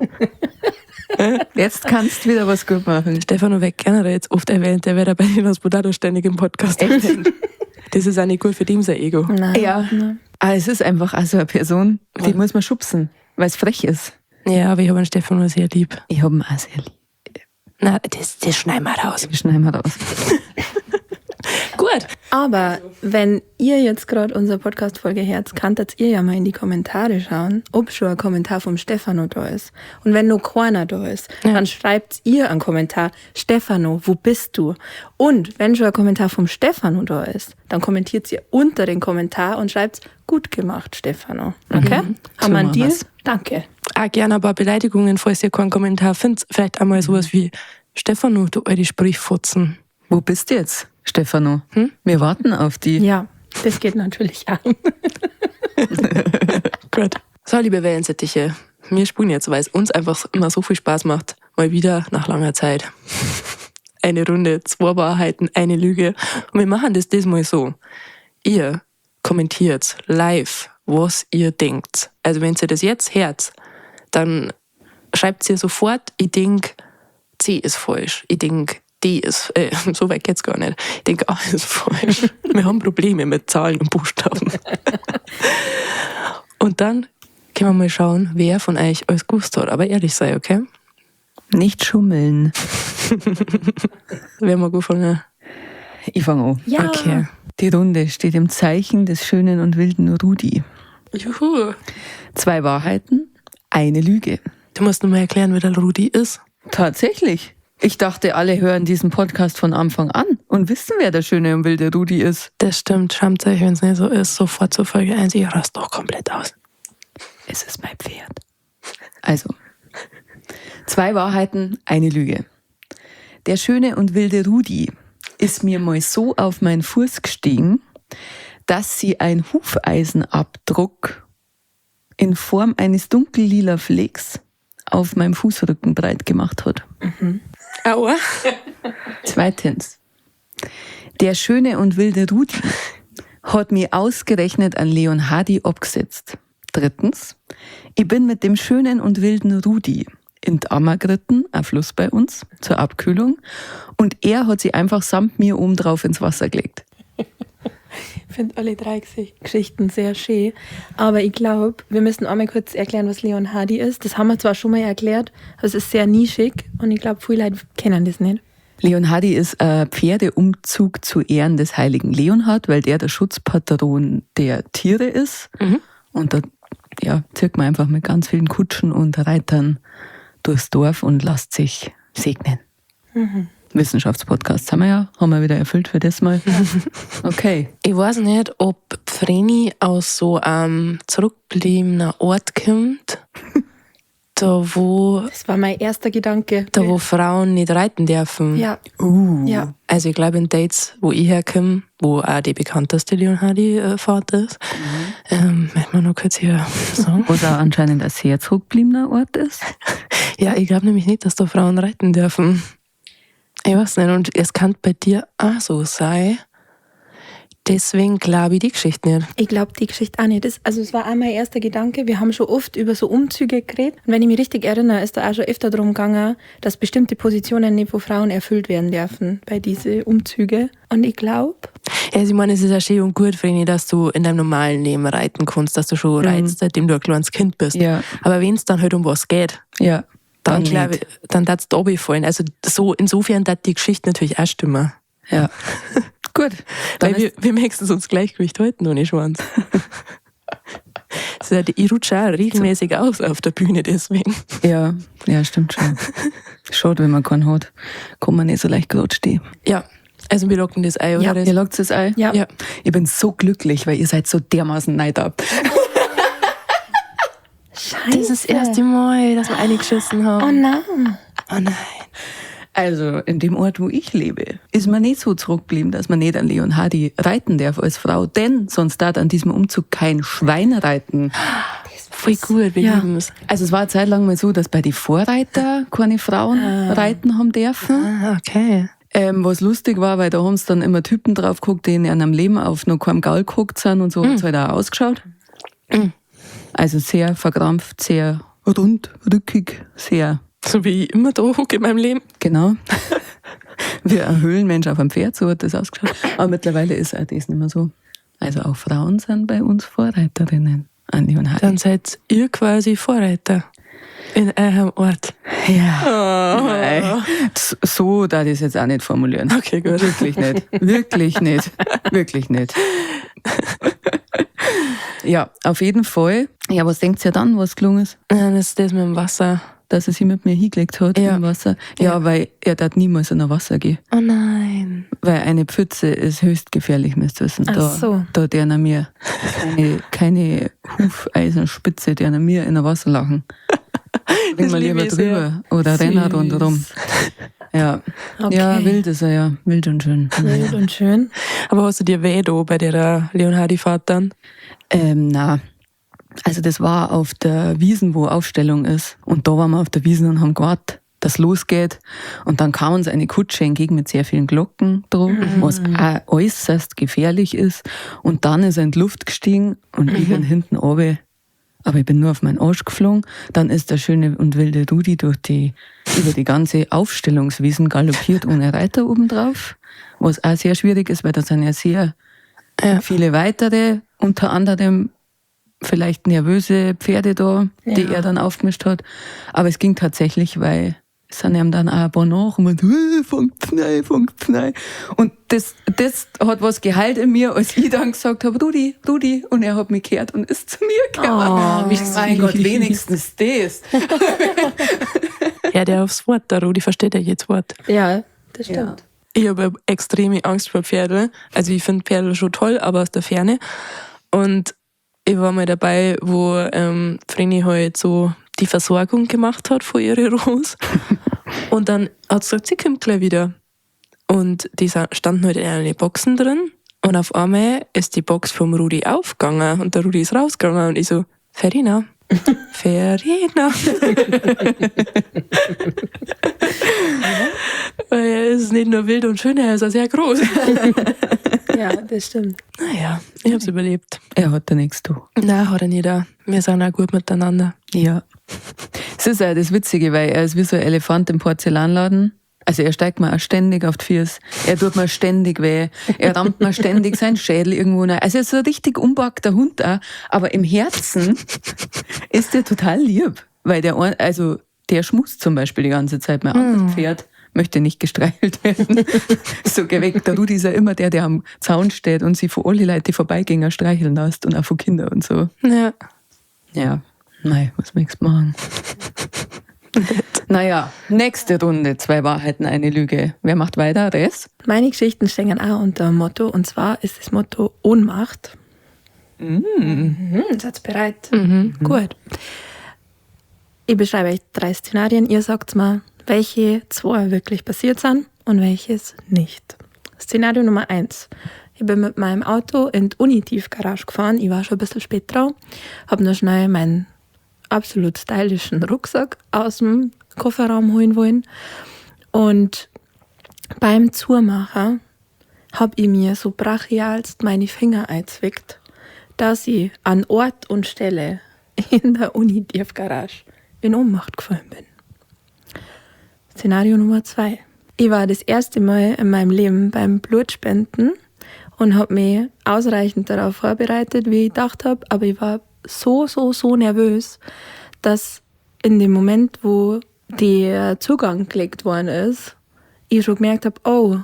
Speaker 1: Jetzt kannst du wieder was gut machen.
Speaker 3: Stefano wird generell jetzt oft erwähnt, der wird bei den Lospodados ständig im Podcast erwähnt. Das ist auch nicht gut für dem sein Ego.
Speaker 2: Nein.
Speaker 1: Ja. Aber es ist einfach auch so eine Person, die muss man schubsen, weil es frech ist.
Speaker 3: Ja, aber ich habe den Stefano sehr lieb.
Speaker 1: Ich habe ihn auch sehr lieb.
Speaker 3: Na, das schneiden wir raus.
Speaker 1: Wir schneiden mal raus.
Speaker 3: Gut.
Speaker 2: Aber wenn ihr jetzt gerade unsere Podcast-Folge hört, kanntet ihr ja mal in die Kommentare schauen, ob schon ein Kommentar vom Stefano da ist. Und wenn noch keiner da ist, dann schreibt ihr einen Kommentar, Stefano, wo bist du? Und wenn schon ein Kommentar vom Stefano da ist, dann kommentiert ihr unter den Kommentar und schreibt, gut gemacht, Stefano. Okay? Haben wir einen
Speaker 1: machen
Speaker 2: Deal?
Speaker 1: wir's.
Speaker 2: Danke.
Speaker 3: Auch gerne ein paar Beleidigungen, falls ihr keinen Kommentar findet. Vielleicht einmal sowas wie, Stefano, du alte Sprichfotzen.
Speaker 1: Wo bist du jetzt, Stefano? Wir warten auf die.
Speaker 2: Ja, das geht natürlich auch.
Speaker 3: Gut. So, liebe Wellensittiche, wir spielen jetzt, weil es uns einfach immer so viel Spaß macht, mal wieder nach langer Zeit. Eine Runde, 2 Wahrheiten, eine Lüge. Und wir machen das diesmal so. Ihr kommentiert live, was ihr denkt. Also wenn ihr das jetzt hört, dann schreibt ihr sofort, ich denke, C ist falsch. Ich denke, D ist, so weit geht's gar nicht. Ich denke, A ist falsch. Wir haben Probleme mit Zahlen und Buchstaben. Und dann können wir mal schauen, wer von euch alles gewusst hat. Aber ehrlich sei, okay?
Speaker 1: Nicht schummeln.
Speaker 3: Wer mag anfangen?
Speaker 1: Ich fange an.
Speaker 2: Ja.
Speaker 3: Okay.
Speaker 1: Die Runde steht im Zeichen des schönen und wilden Rudi.
Speaker 3: Juhu.
Speaker 1: 2 Wahrheiten, eine Lüge.
Speaker 3: Du musst nur mal erklären, wer der Rudi ist.
Speaker 1: Tatsächlich. Ich dachte, alle hören diesen Podcast von Anfang an und wissen, wer der schöne und wilde Rudi ist.
Speaker 3: Das stimmt, schämt euch, wenn es nicht so ist. Sofort zur Folge 1, ich rast doch komplett aus.
Speaker 1: Es ist mein Pferd. Also, 2 Wahrheiten, eine Lüge. Der schöne und wilde Rudi ist mir mal so auf meinen Fuß gestiegen, dass sie ein Hufeisenabdruck in Form eines dunkellila Flecks auf meinem Fußrücken breit gemacht hat.
Speaker 3: Aua.
Speaker 1: 2. Der schöne und wilde Rudi hat mir ausgerechnet an Leon Hardy abgesetzt. 3. Ich bin mit dem schönen und wilden Rudi in die Ammer geritten, ein Fluss bei uns, zur Abkühlung. Und er hat sie einfach samt mir oben drauf ins Wasser gelegt.
Speaker 2: Ich finde alle 3 Geschichten sehr schön. Aber ich glaube, wir müssen einmal kurz erklären, was Leon Hardy ist. Das haben wir zwar schon mal erklärt, aber es ist sehr nischig und ich glaube, viele Leute kennen das nicht.
Speaker 1: Leon Hardy ist ein Pferdeumzug zu Ehren des heiligen Leonhard, weil der Schutzpatron der Tiere ist. Und da zieht man einfach mit ganz vielen Kutschen und Reitern durchs Dorf und lässt sich segnen. Wissenschaftspodcasts haben wir wieder erfüllt für das Mal. Okay.
Speaker 3: Ich weiß nicht, ob Vreni aus so einem zurückgebliebenen Ort kommt. Da, wo
Speaker 2: mein erster Gedanke.
Speaker 3: wo Frauen nicht reiten dürfen.
Speaker 2: Ja. Ja.
Speaker 3: Also ich glaube in Dates, wo ich herkomme, wo auch die bekannteste Leon Hardy Vater ist, möchte man noch kurz hier sagen.
Speaker 1: Was auch anscheinend ein sehr zurückgebliebener Ort ist.
Speaker 3: Ja, ich glaube nämlich nicht, dass da Frauen reiten dürfen. Ich weiß nicht, und es kann bei dir auch so sein. Deswegen glaube ich die Geschichte nicht.
Speaker 2: Ich glaube die Geschichte auch nicht. Es war auch mein erster Gedanke. Wir haben schon oft über so Umzüge geredet. Und wenn ich mich richtig erinnere, ist da auch schon öfter darum gegangen, dass bestimmte Positionen nicht von Frauen erfüllt werden dürfen bei diesen Umzügen. Und ich glaube...
Speaker 3: Also ich meine, es ist auch schön und gut, Vreni, dass du in deinem normalen Leben reiten kannst, dass du schon reitest, seitdem du ein kleines Kind bist.
Speaker 1: Ja.
Speaker 3: Aber wenn es dann halt um was geht,
Speaker 1: Ja.
Speaker 3: dann glaube ich, dann darf es da fallen. Also so, insofern darf die Geschichte natürlich auch stimmen.
Speaker 1: Ja. Gut. Dann
Speaker 3: Weil wir möchten uns Gleichgewicht halten ohne Schwanz. Ich rutsche auch regelmäßig aus auf der Bühne deswegen.
Speaker 1: ja, stimmt schon. Schade, wenn man keinen hat. Kann man nicht so leicht gerade stehen.
Speaker 3: Ja, also wir locken das ein, oder?
Speaker 2: Ja.
Speaker 1: Ihr lockt das ein?
Speaker 2: Ja.
Speaker 3: Ja.
Speaker 1: Ich bin so glücklich, weil ihr seid so dermaßen neidab.
Speaker 2: Scheiße.
Speaker 3: Das ist das erste Mal, dass wir eingeschissen haben.
Speaker 2: Oh nein.
Speaker 3: Oh nein.
Speaker 1: Also in dem Ort, wo ich lebe, ist man nicht so zurückgeblieben, dass man nicht an Leon Hardy reiten darf als Frau, denn sonst darf an diesem Umzug kein Schwein reiten.
Speaker 3: Voll gut, wir lieben es.
Speaker 1: Also es war eine Zeit lang mal so, dass bei den Vorreiter keine Frauen reiten haben dürfen.
Speaker 3: Ah, okay.
Speaker 1: Was lustig war, weil da haben sie dann immer Typen drauf geguckt, die in ihrem Leben auf noch keinem Gaul geguckt sind und so hat es halt auch ausgeschaut. Also sehr verkrampft, sehr rund, rückig, sehr...
Speaker 3: So wie ich immer da hocke in meinem Leben.
Speaker 1: Genau. Wie ein Höhlenmensch auf einem Pferd, so hat das ausgeschaut. Aber mittlerweile ist auch das nicht mehr so. Also auch Frauen sind bei uns Vorreiterinnen an Leon Hardy.
Speaker 3: Dann seid ihr quasi Vorreiter in eurem Ort.
Speaker 1: Ja. Nein. So darf ich es jetzt auch nicht formulieren.
Speaker 3: Okay, gut.
Speaker 1: Wirklich nicht. Wirklich nicht. Wirklich nicht. Ja, auf jeden Fall. Ja, was denkt ihr dann, was gelungen ist?
Speaker 3: Nein, das ist das mit dem Wasser.
Speaker 1: Dass er sich mit mir hingelegt hat
Speaker 3: Ja.
Speaker 1: im Wasser. Ja, weil er darf niemals in ein Wasser gehen.
Speaker 3: Oh nein.
Speaker 1: Weil eine Pfütze ist höchst gefährlich, müsst ihr wissen.
Speaker 2: Ach so.
Speaker 1: Da der nach mir keine Hufeisenspitze, der nach mir in ein Wasser lachen. Bring mal
Speaker 3: liebe
Speaker 1: lieber
Speaker 3: ich sehr.
Speaker 1: drüber. Oder Renner rundherum. Ja.
Speaker 2: Okay.
Speaker 1: Ja, wild ist er ja. Wild und schön.
Speaker 2: Wild und schön.
Speaker 3: Aber hast du dir weh da bei der Leon Hardy-Fahrt dann?
Speaker 1: Na. Also das war auf der Wiesn, wo Aufstellung ist. Und da waren wir auf der Wiesn und haben gewartet, dass es losgeht. Und dann kam uns eine Kutsche entgegen mit sehr vielen Glocken drauf, was auch äußerst gefährlich ist. Und dann ist er in die Luft gestiegen und ich bin hinten runter. Aber ich bin nur auf meinen Arsch geflogen. Dann ist der schöne und wilde Rudi über die ganze Aufstellungswiesen galoppiert ohne Reiter obendrauf. Was auch sehr schwierig ist, weil da sind ja sehr viele weitere, unter anderem vielleicht nervöse Pferde da, die er dann aufgemischt hat. Aber es ging tatsächlich, weil es sind ihm dann auch ein paar nach und man funkt's nein. Und das hat was geheilt in mir, als ich dann gesagt habe, Rudi. Und er hat mich gehört und ist zu mir gekommen.
Speaker 2: Oh, wie
Speaker 1: mein Gott, wenigstens das.
Speaker 3: Ja, der aufs Wort, der Rudi versteht ja jedes Wort.
Speaker 2: Ja, das stimmt.
Speaker 3: Ich habe extreme Angst vor Pferde. Also ich finde Pferde schon toll, aber aus der Ferne. Und ich war mal dabei, wo Vreni halt so die Versorgung gemacht hat von ihren Rosen. Und dann hat sie gesagt, sie kommt gleich wieder. Und die standen halt in einer Boxen drin. Und auf einmal ist die Box vom Rudi aufgegangen und der Rudi ist rausgegangen. Und ich so, Verena. Weil er ist nicht nur wild und schön, er ist auch sehr groß.
Speaker 2: Ja, das stimmt.
Speaker 3: Naja, ich hab's überlebt.
Speaker 1: Er hat da nichts zu.
Speaker 3: Nein, hat er nicht. Auch. Wir sind auch gut miteinander.
Speaker 1: Ja. Es ist auch das Witzige, weil er ist wie so ein Elefant im Porzellanladen. Also er steigt mir auch ständig auf die Füße. Er tut mir ständig weh. Er rammt mir ständig seinen Schädel irgendwo rein. Also er ist so ein richtig unpackter Hund auch. Aber im Herzen ist der total lieb. Weil der schmust zum Beispiel die ganze Zeit. Mein anderes Pferd möchte nicht gestreichelt werden. So geweckt. Der Rudi ist ja immer der am Zaun steht und sie von alle Leute, die vorbeigehen, streicheln lässt und auch von Kindern und so.
Speaker 3: Ja.
Speaker 1: Ja, nein, was möchtest du machen? Naja, nächste Runde, 2 Wahrheiten, eine Lüge. Wer macht weiter? Res?
Speaker 2: Meine Geschichten stehen auch unter einem Motto, und zwar ist das Motto Ohnmacht. Seid bereit? Gut. Ich beschreibe euch 3 Szenarien. Ihr sagt mir, welche 2 wirklich passiert sind und welches nicht. Szenario Nummer 1. Ich bin mit meinem Auto in die Uni-Tiefgarage gefahren. Ich war schon ein bisschen spät dran. Habe noch schnell meinen absolut stylischen Rucksack aus dem Kofferraum holen wollen. Und beim Zumachen habe ich mir so brachialst meine Finger eingezwickt, dass ich an Ort und Stelle in der Uni-Tiefgarage in Ohnmacht gefallen bin. Szenario Nummer 2. Ich war das erste Mal in meinem Leben beim Blutspenden und habe mich ausreichend darauf vorbereitet, wie ich gedacht habe, aber ich war so nervös, dass in dem Moment, wo der Zugang gelegt worden ist, ich schon gemerkt habe, oh,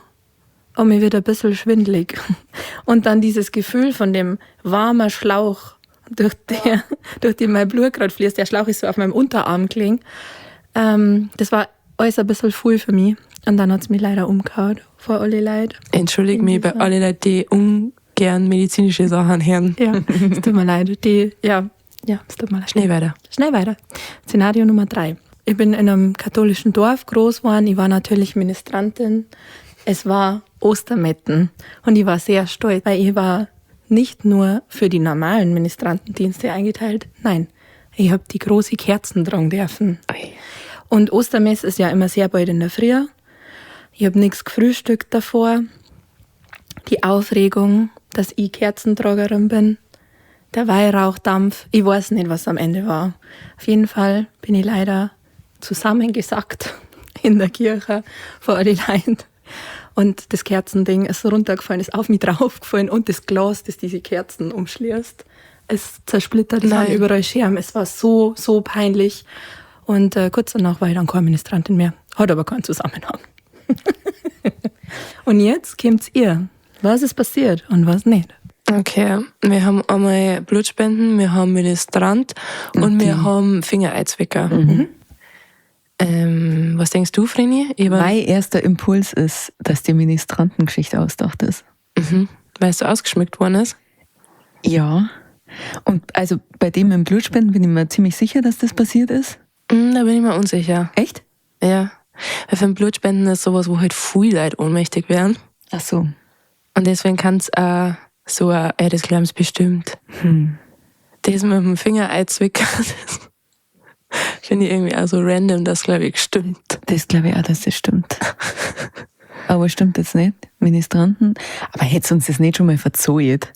Speaker 2: mir wird ein bisschen schwindelig. Und dann dieses Gefühl von dem warmen Schlauch, durch den mein Blut gerade fließt, der Schlauch ist so auf meinem Unterarm gelegen, das war alles ein bisschen viel für mich. Und dann hat es mich leider umgehauen vor alle Leute.
Speaker 3: Entschuldige mich bei allen Leuten, die ungern medizinische Sachen hören.
Speaker 2: Ja, es tut mir leid. Es tut mir leid. Schnell weiter. Szenario Nummer 3. Ich bin in einem katholischen Dorf groß geworden. Ich war natürlich Ministrantin. Es war Ostermetten. Und ich war sehr stolz, weil ich war nicht nur für die normalen Ministrantendienste eingeteilt. Nein, ich habe die große Kerzen tragen dürfen. Und Ostermess ist ja immer sehr bald in der Früh. Ich habe nichts gefrühstückt davor. Die Aufregung, dass ich Kerzentragerin bin. Der Weihrauchdampf. Ich weiß nicht, was am Ende war. Auf jeden Fall bin ich leider zusammengesackt in der Kirche vor alle Leuten. Und das Kerzending ist runtergefallen, ist auf mich draufgefallen und das Glas, das diese Kerzen umschließt, ist zersplittert. Es waren überall Scherben. Es war so peinlich. Und kurz danach war ich dann keine Ministrantin mehr. Hat aber keinen Zusammenhang. Und jetzt kommt's ihr. Was ist passiert und was nicht?
Speaker 3: Okay, wir haben einmal Blutspenden, wir haben Ministrant und wir haben Fingereizwicker. Was denkst du, Vreni?
Speaker 1: Mein erster Impuls ist, dass die Ministrantengeschichte ausgedacht ist.
Speaker 3: Weil es so ausgeschmückt worden ist?
Speaker 1: Ja. Und also bei dem im Blutspenden bin ich mir ziemlich sicher, dass das passiert ist.
Speaker 3: Da bin ich mir unsicher.
Speaker 1: Echt?
Speaker 3: Ja. Weil für ein Blutspenden ist sowas, wo halt viele Leute ohnmächtig werden.
Speaker 1: Ach so.
Speaker 3: Und deswegen kann es auch so, das glauben sie bestimmt. Das mit dem Finger einzwicken, das finde ich irgendwie auch so random, das glaube ich stimmt.
Speaker 1: Das glaube ich auch, dass das stimmt. Aber stimmt jetzt nicht, Ministranten. Aber hätte uns das nicht schon mal verzeiht,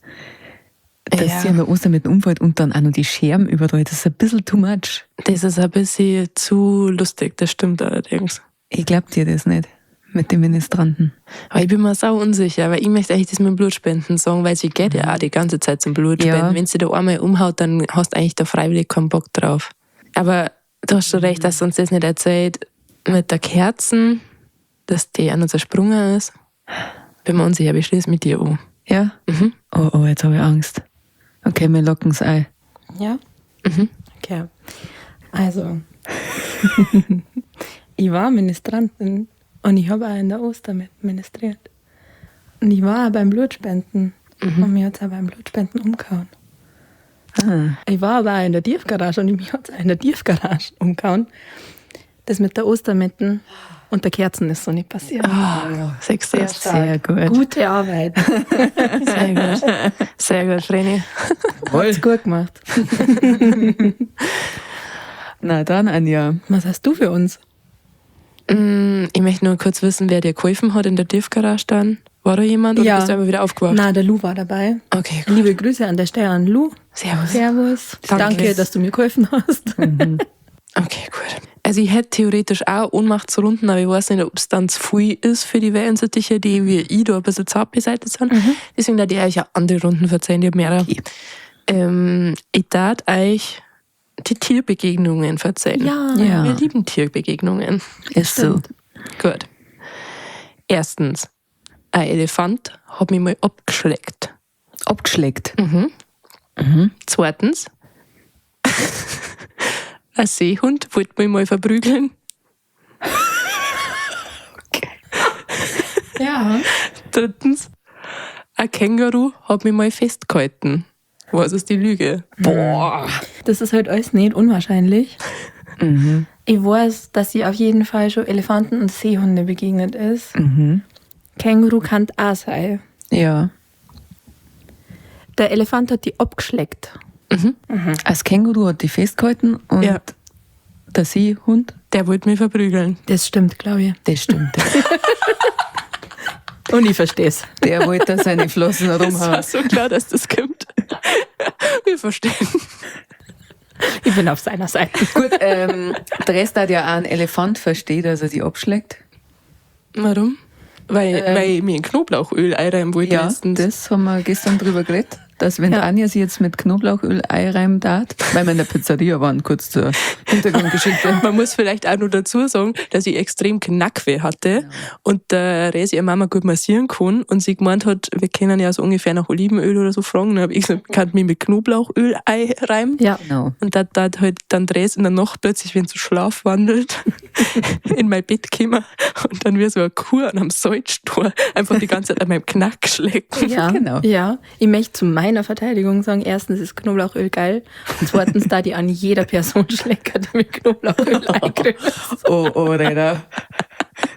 Speaker 1: dass sie an der Ostermitten umfällt und dann auch noch die Scherben überall, das ist ein bisschen too much.
Speaker 3: Das ist ein bisschen zu lustig, das stimmt allerdings.
Speaker 1: Ich glaube dir das nicht, mit den Ministranten.
Speaker 3: Aber ich bin mir sau unsicher, weil ich möchte eigentlich das mit dem Blutspenden sagen, weil sie geht ja auch die ganze Zeit zum Blutspenden.
Speaker 1: Ja.
Speaker 3: Wenn sie da einmal umhaut, dann hast du eigentlich da freiwillig keinen Bock drauf. Aber du hast schon recht, dass du uns das nicht erzählt mit der Kerzen, dass die auch noch zersprungen ist. Bin mir unsicher, aber ich schließe mit dir an.
Speaker 1: Ja? Oh, jetzt habe ich Angst. Okay, wir locken es ein.
Speaker 2: Ja? Okay. Also, ich war Ministrantin und ich habe auch in der Ostermette ministriert. Und ich war auch beim Blutspenden. Und mir hat es auch beim Blutspenden umgehauen. Ich war aber auch in der Tiefgarage und mich hat es auch in der Tiefgarage umgehauen. Das mit der Ostermetten und der Kerzen ist so nicht passiert.
Speaker 3: Sehr
Speaker 1: Sehr gut.
Speaker 2: Gute Arbeit.
Speaker 3: Sehr gut. Sehr gut, Vreni.
Speaker 2: Hat's gut gemacht.
Speaker 1: Na dann, Anja.
Speaker 2: Was hast du für uns?
Speaker 3: Ich möchte nur kurz wissen, wer dir geholfen hat in der Tiefgarage dann. War da jemand oder bist du einfach wieder aufgewacht?
Speaker 2: Nein, der Lou war dabei.
Speaker 3: Okay, gut.
Speaker 2: Liebe Grüße an der Stelle an Lou.
Speaker 3: Servus.
Speaker 2: Servus.
Speaker 3: Danke.
Speaker 2: Danke, dass du mir geholfen hast.
Speaker 3: Okay, gut. Also ich hätte theoretisch auch Ohnmachtsrunden, aber ich weiß nicht, ob es dann zu viel ist für die Wellensittiche, die wie ich da ein bisschen zart beseitigt sind. Deswegen darf ich euch auch andere Runden verzeihen, ich habe mehrere. Ich darf euch die Tierbegegnungen verzeihen.
Speaker 2: Ja.
Speaker 3: Wir lieben Tierbegegnungen.
Speaker 1: Ist so.
Speaker 3: Gut. Erstens, ein Elefant hat mich mal abgeschleckt.
Speaker 1: Abgeschleckt.
Speaker 3: Zweitens, ein Seehund wollte mich mal verprügeln.
Speaker 2: Ja.
Speaker 3: Drittens, ein Känguru hat mich mal festgehalten. Was ist die Lüge?
Speaker 2: Das ist halt alles nicht unwahrscheinlich. Ich weiß, dass sie auf jeden Fall schon Elefanten und Seehunde begegnet ist. Känguru kann auch sein.
Speaker 1: Ja.
Speaker 2: Der Elefant hat die abgeschleckt.
Speaker 1: Als Känguru hat die festgehalten und
Speaker 3: Ja.
Speaker 1: der Seehund,
Speaker 3: Der wollte mich verprügeln.
Speaker 2: Das stimmt, glaube ich.
Speaker 1: das stimmt.
Speaker 2: Und ich verstehe es.
Speaker 1: Der wollte da seine Flossen
Speaker 3: Es war
Speaker 1: rumhauen.
Speaker 3: so klar, dass das kommt. Wir verstehen.
Speaker 2: Ich bin auf seiner Seite.
Speaker 1: Gut, der Rest hat ja auch einen Elefant versteht, dass er die abschlägt.
Speaker 3: Warum? Weil ich mir ein Knoblauchöl einreiben wollte.
Speaker 1: Ja,
Speaker 3: letztens.
Speaker 1: das haben wir gestern drüber geredet, dass wenn
Speaker 2: Ja.
Speaker 1: Anja sie jetzt mit Knoblauchöl einreiben darf, weil wir in der Pizzeria waren, kurz zur Hintergrundgeschichte.
Speaker 3: Man muss vielleicht auch noch dazu sagen, dass ich extrem Knackweh hatte und der Resi ihre Mama gut massieren kann und sie gemeint hat, wir können ja so ungefähr nach Olivenöl oder so fragen. Dann habe ich gesagt, ich kann mich mit Knoblauchöl einreiben.
Speaker 2: Ja.
Speaker 1: Genau.
Speaker 3: Und da halt dann Dres in der Nacht plötzlich, wenn sie Schlaf wandelt, in mein Bett gekommen und dann wie so eine Kur an einem Salzstor einfach die ganze Zeit an meinem Knack schlägt.
Speaker 2: Ja,
Speaker 1: Genau.
Speaker 2: ja. Ich möchte zu meiner Verteidigung sagen, erstens ist Knoblauchöl geil und zweitens, da die an jeder Person schleckert, die mit Knoblauchöl eingerührt.
Speaker 1: Oh, Reda.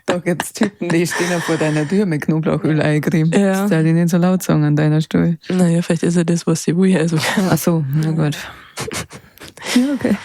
Speaker 1: Da gibt's Typen, die stehen vor deiner Tür mit Knoblauchöl eingerieben.
Speaker 3: Ja.
Speaker 1: Das soll ich nicht so laut sagen an deiner Stelle.
Speaker 3: Naja, vielleicht ist ja das, was sie will. Also,
Speaker 1: Ach so, na gut. Ja, okay.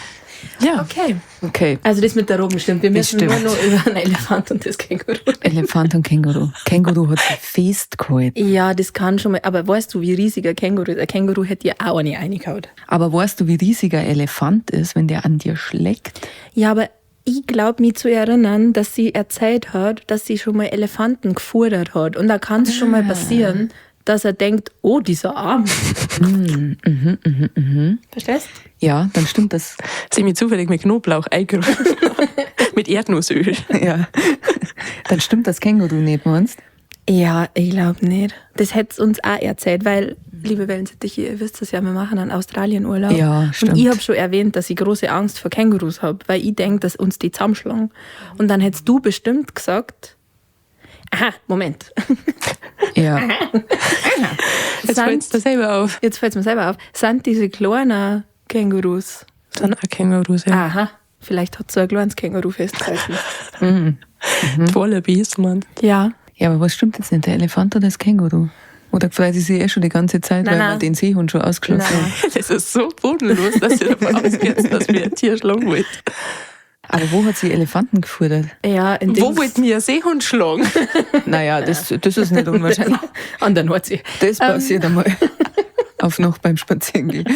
Speaker 3: ja.
Speaker 2: Okay.
Speaker 1: Okay.
Speaker 2: Also das mit der Roben stimmt. Wir müssen
Speaker 1: stimmt.
Speaker 2: nur noch über einen Elefant und das Känguru.
Speaker 1: Elefant und Känguru. Känguru hat sich festgehalten.
Speaker 2: Ja, das kann schon mal. Aber weißt du, wie riesig ein Känguru ist? Ein Känguru hätte ja auch eine reingehauen.
Speaker 1: Aber weißt du, wie riesig ein Elefant ist, wenn der an dir schlägt?
Speaker 2: Ja, aber ich glaube, mich zu erinnern, dass sie erzählt hat, dass sie schon mal Elefanten gefordert hat. Und da kann es schon mal passieren, dass er denkt, oh, dieser Arm. Verstehst?
Speaker 1: Ja, dann stimmt das.
Speaker 3: Sie mir zufällig mit Knoblauch eingerührt. Mit Erdnussöl.
Speaker 1: Ja. Dann stimmt das Känguru nicht, meinst du?
Speaker 2: Ja, ich glaube nicht. Das hätte es uns auch erzählt, weil, liebe Wellensittiche, ihr wisst es ja, wir machen einen Australien-Urlaub.
Speaker 1: Ja, stimmt.
Speaker 2: Und ich habe schon erwähnt, dass ich große Angst vor Kängurus habe, weil ich denke, dass uns die zusammenschlagen. Und dann hättest du bestimmt gesagt, aha, Moment.
Speaker 1: Ja.
Speaker 3: Jetzt fällt es dir selber auf.
Speaker 2: Jetzt fällt es mir selber auf. Sind diese kleinen Kängurus?
Speaker 3: Dann auch Kängurus, ja.
Speaker 2: Aha, vielleicht hat so ein kleines Känguru festgehalten.
Speaker 3: Die Wallabies, man.
Speaker 2: Ja.
Speaker 1: Ja, aber was stimmt jetzt nicht? Der Elefant oder das Känguru? Oder freut sie sich schon die ganze Zeit,
Speaker 2: Nein,
Speaker 1: weil
Speaker 2: nein.
Speaker 1: wir den Seehund schon ausgeschlossen
Speaker 2: Nein.
Speaker 1: haben?
Speaker 3: Das ist so bodenlos, dass ihr davon ausgeht, dass wir ein Tier schlagen wollt.
Speaker 1: Aber wo hat sie Elefanten gefordert?
Speaker 2: Ja, in
Speaker 3: Wo wollt ihr ein Seehund schlagen?
Speaker 1: Naja, das ist nicht unwahrscheinlich.
Speaker 2: An der Nordsee.
Speaker 1: Das passiert einmal. Auf noch beim Spazierengehen.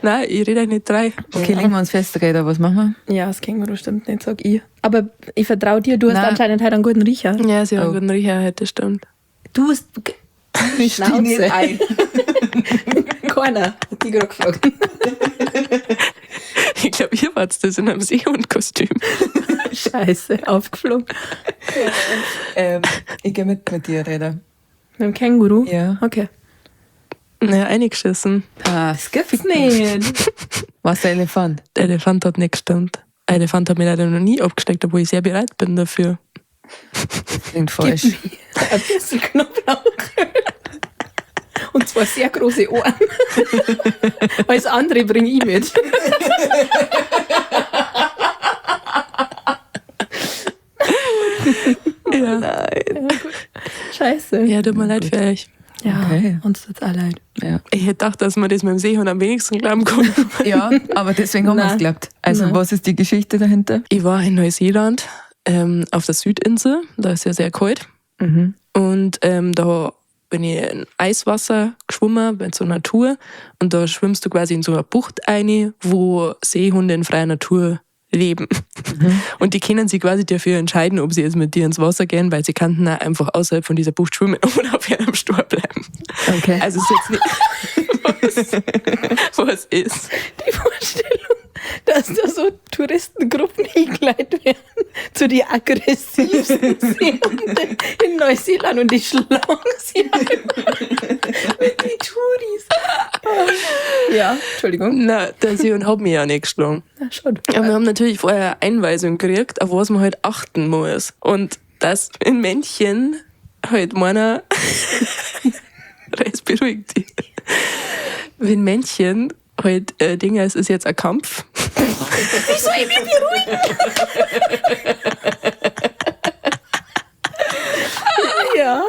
Speaker 3: Nein, ich rede euch nicht drei.
Speaker 1: Okay, legen wir uns fest, Reda, was machen
Speaker 2: Ja, das Känguru stimmt nicht, sag ich. Aber ich vertraue dir, du hast
Speaker 1: Nein.
Speaker 2: anscheinend halt einen guten Riecher.
Speaker 3: Ja, sie haben
Speaker 1: Oh.
Speaker 3: einen guten Riecher heute, stimmt.
Speaker 2: Du hast...
Speaker 1: wir?
Speaker 2: Schnauze.
Speaker 1: ein.
Speaker 2: Keiner hat die gerade gefragt.
Speaker 3: Ich glaube, ihr wart das in einem Seehundkostüm.
Speaker 2: Scheiße, aufgeflogen.
Speaker 1: Ich gehe mit dir, Reda.
Speaker 2: Mit dem Känguru?
Speaker 1: Ja.
Speaker 2: Okay.
Speaker 3: Naja, eingeschissen.
Speaker 1: Ah,
Speaker 2: Das gibt's nicht.
Speaker 1: was der Elefant?
Speaker 3: Der Elefant hat nicht gestimmt. Der Elefant hat mich leider noch nie abgesteckt, obwohl ich sehr bereit bin dafür.
Speaker 1: Klingt falsch.
Speaker 2: Ein bisschen Knoblauch. Und zwar sehr große Ohren. Alles andere bringe ich mit.
Speaker 3: Ja,
Speaker 1: Nein.
Speaker 2: Scheiße.
Speaker 3: ja tut mir leid für euch.
Speaker 2: Ja,
Speaker 1: Okay.
Speaker 2: uns tut's auch leid.
Speaker 1: Ja.
Speaker 3: Ich hätte gedacht, dass man das mit dem Seehund am wenigsten glauben kann.
Speaker 1: Ja, aber deswegen haben wir es
Speaker 2: Nein.
Speaker 1: geglaubt. Also,
Speaker 2: Nein.
Speaker 1: was ist die Geschichte dahinter?
Speaker 3: Ich war in Neuseeland auf der Südinsel, da ist ja sehr kalt.
Speaker 1: Mhm.
Speaker 3: Und da bin ich in Eiswasser geschwommen, bei so einer Tour. Und da schwimmst du quasi in so eine Bucht rein, wo Seehunde in freier Natur leben. Und die können sich quasi dafür entscheiden, ob sie jetzt mit dir ins Wasser gehen, weil sie könnten auch einfach außerhalb von dieser Bucht schwimmen und auf ihrem Stor bleiben.
Speaker 1: Okay.
Speaker 3: Also es ist jetzt nicht, was ist.
Speaker 2: Die Vorstellung, dass da so Touristengruppen hingeleitet werden zu die aggressivsten Seehunden in Neuseeland und die schlagen sie einfach mit den Touris. Ja, Entschuldigung.
Speaker 3: Na, der Seehund hat mich ja nicht geschlagen.
Speaker 2: Na, schon.
Speaker 3: Ja, wir haben natürlich vorher eine Einweisung gekriegt, auf was man halt achten muss. Und das ein Männchen halt meiner Reis beruhigt dich. Wenn Männchen halt Dinge, es ist jetzt ein Kampf.
Speaker 2: Wie soll ich mich beruhigen? Ja.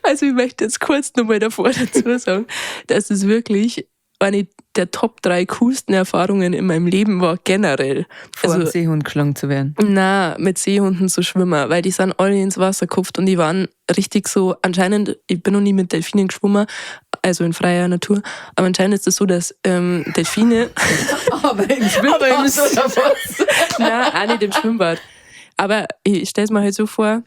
Speaker 3: Also ich möchte jetzt kurz nochmal davor dazu sagen, dass es wirklich eine der Top 3 coolsten Erfahrungen in meinem Leben war, generell.
Speaker 1: Vor einem Seehund geschlagen zu werden.
Speaker 3: Na, mit Seehunden zu schwimmen, weil die sind alle ins Wasser gekupft und die waren richtig so, anscheinend, ich bin noch nie mit Delfinen geschwommen, also in freier Natur, aber anscheinend ist es so, dass Delfine...
Speaker 1: Aber im Schwimmbad oder was?
Speaker 3: Nein, auch nicht im Schwimmbad. Aber ich stelle es mir halt so vor,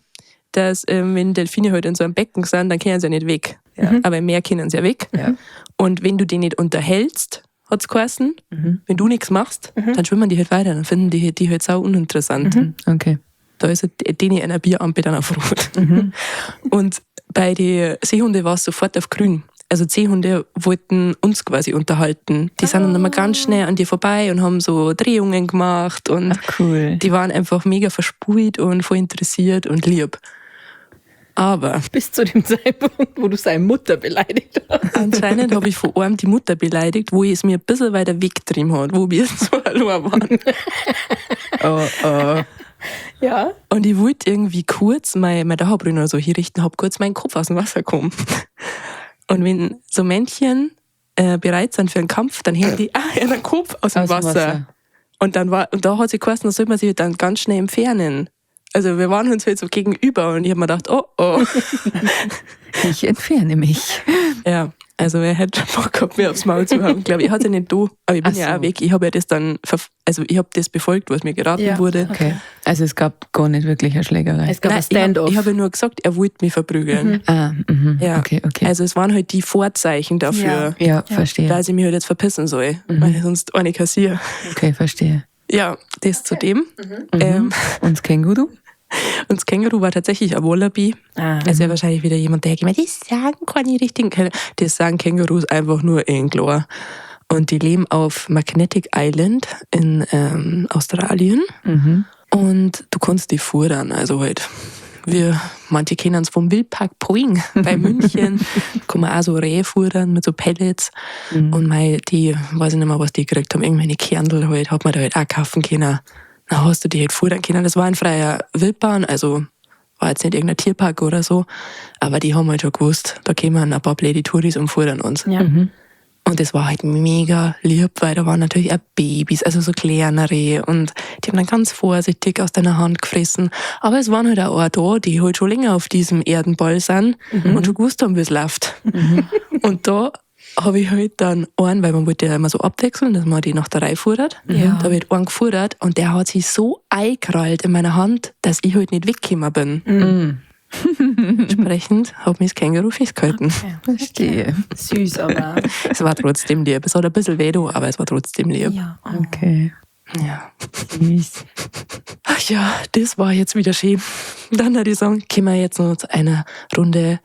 Speaker 3: dass wenn Delfine halt in so einem Becken sind, dann können sie ja nicht weg.
Speaker 1: Ja.
Speaker 3: Aber im Meer können sie ja weg.
Speaker 1: Ja.
Speaker 3: Und wenn du die nicht unterhältst, hat es geheißen, wenn du nichts machst, dann schwimmen die halt weiter. Dann finden die halt sau uninteressant.
Speaker 1: Okay.
Speaker 3: Da ist denen einer Bierampe dann auf Rot. Und bei den Seehunden war es sofort auf grün. Also die Seehunde wollten uns quasi unterhalten. Die sind dann immer ganz schnell an dir vorbei und haben so Drehungen gemacht. Und
Speaker 1: Ach, cool.
Speaker 3: die waren einfach mega verspult und voll interessiert und lieb. Aber
Speaker 2: Bis zu dem Zeitpunkt, wo du seine Mutter beleidigt hast.
Speaker 3: anscheinend habe ich von einem die Mutter beleidigt, wo ich es mir ein bisschen weiter weggetrieben hat, wo wir so allein waren.
Speaker 2: Ja.
Speaker 3: Und ich wollte irgendwie kurz mein Dauerbrünner so hier richten, habe kurz meinen Kopf aus dem Wasser kommen. Und wenn so Männchen bereit sind für einen Kampf, dann hängen die ihren Kopf aus dem Wasser. Und da hat sie geheißen, da soll man sich dann ganz schnell entfernen. Also wir waren uns halt so gegenüber und ich habe mir gedacht, oh.
Speaker 1: Ich entferne mich.
Speaker 3: Ja, also er hätte Bock gehabt, mir aufs Maul zu haben. Glaube ich, hatte nicht da, aber ich bin ja auch weg. Ich habe ja das dann, ich habe das befolgt, was mir geraten wurde.
Speaker 1: Okay. Also es gab gar nicht wirklich eine Schlägerei.
Speaker 2: Es gab ein Stand-off.
Speaker 3: Ich habe nur gesagt, er wollte mich verprügeln. Ja.
Speaker 1: Okay.
Speaker 3: Also es waren halt die Vorzeichen dafür,
Speaker 1: Ja, verstehe.
Speaker 3: dass ich mich halt jetzt verpissen soll, weil ich sonst eine kassiere.
Speaker 1: Okay, verstehe.
Speaker 3: Ja, das zu dem.
Speaker 1: Und das Känguru?
Speaker 3: Und das Känguru war tatsächlich ein Wallaby. Also ja wahrscheinlich wieder jemand, der gemeint, die sagen keine richtigen Kängurus. Die sagen Kängurus einfach nur in Chlor. Und die leben auf Magnetic Island in Australien. Und du kannst die fuhren, also halt. Manche kennen es vom Wildpark Poing bei München. Kann man auch so Rehe fuhren mit so Pellets. Und die, weiß ich nicht mehr, was die gekriegt haben, irgendwelche Kernel halt, hat man da halt auch kaufen können. Dann hast du die halt fuhren können. Das war ein freier Wildbahn, also war jetzt nicht irgendein Tierpark oder so. Aber die haben halt schon gewusst, da kämen ein paar blöde Touris und fuhren uns.
Speaker 2: Ja.
Speaker 3: Und das war halt mega lieb, weil da waren natürlich auch Babys, also so kleinere. Und die haben dann ganz vorsichtig aus deiner Hand gefressen. Aber es waren halt auch da, die halt schon länger auf diesem Erdenball sind und schon gewusst haben, wie es läuft. Und da habe ich halt dann einen, weil man wollte ja immer so abwechseln, dass man die nach der Reihe fuhrt.
Speaker 2: Ja.
Speaker 3: Da habe ich halt einen gefuhrt und der hat sich so eingekrallt in meiner Hand, dass ich halt nicht weggekommen bin. Entsprechend hat mich das Känguru festgehalten.
Speaker 1: Verstehe.
Speaker 2: Süß, aber.
Speaker 3: Es war trotzdem lieb. Es hat ein bisschen weh, aber es war trotzdem lieb.
Speaker 2: Ja.
Speaker 1: Okay.
Speaker 3: Ja.
Speaker 1: Süß.
Speaker 3: Ach ja, das war jetzt wieder schön. Dann würde ich sagen, kommen wir jetzt noch zu einer Runde.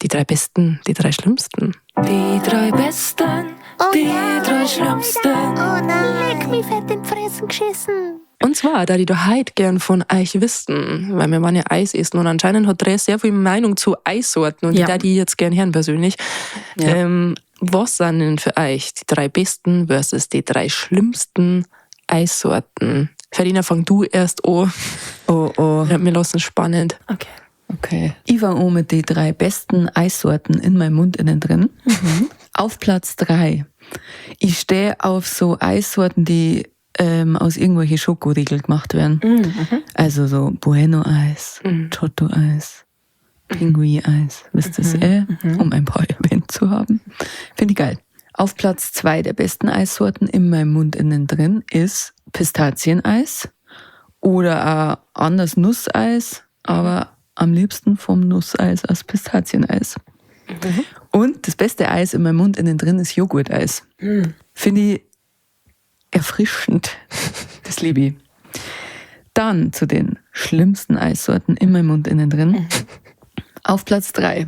Speaker 3: Die 3 Besten, die 3 Schlimmsten. Die 3 Besten, die 3 Schlimmsten.
Speaker 5: Oh nein, leck mich fett in die Fressen geschissen.
Speaker 3: Und zwar, da die da heute gern von euch wissen, weil wir waren ja Eis essen und anscheinend hat Dres sehr viel Meinung zu Eissorten und die jetzt gern hören persönlich.
Speaker 1: Ja.
Speaker 3: Was sind denn für euch die 3 besten versus die 3 schlimmsten Eissorten? Farina, fang du erst an.
Speaker 1: Oh.
Speaker 3: Ja, wir lassen es spannend.
Speaker 1: Okay. Ich war auch mit den 3 besten Eissorten in meinem Mund innen drin. Auf Platz 3. Ich stehe auf so Eissorten, die aus irgendwelchen Schokoriegel gemacht werden. Also so Bueno-Eis, Giotto-Eis, Pinguin-Eis. Wisst ihr um ein paar erwähnt zu haben. Finde ich geil. Auf Platz 2 der besten Eissorten in meinem Mund innen drin ist Pistazieneis oder auch anders Nusseis, aber am liebsten vom Nusseis als Pistazieneis. Und das beste Eis in meinem Mund innen drin ist Joghurteis. Finde ich erfrischend. Das liebe ich. Dann zu den schlimmsten Eissorten in meinem Mund innen drin. Auf Platz 3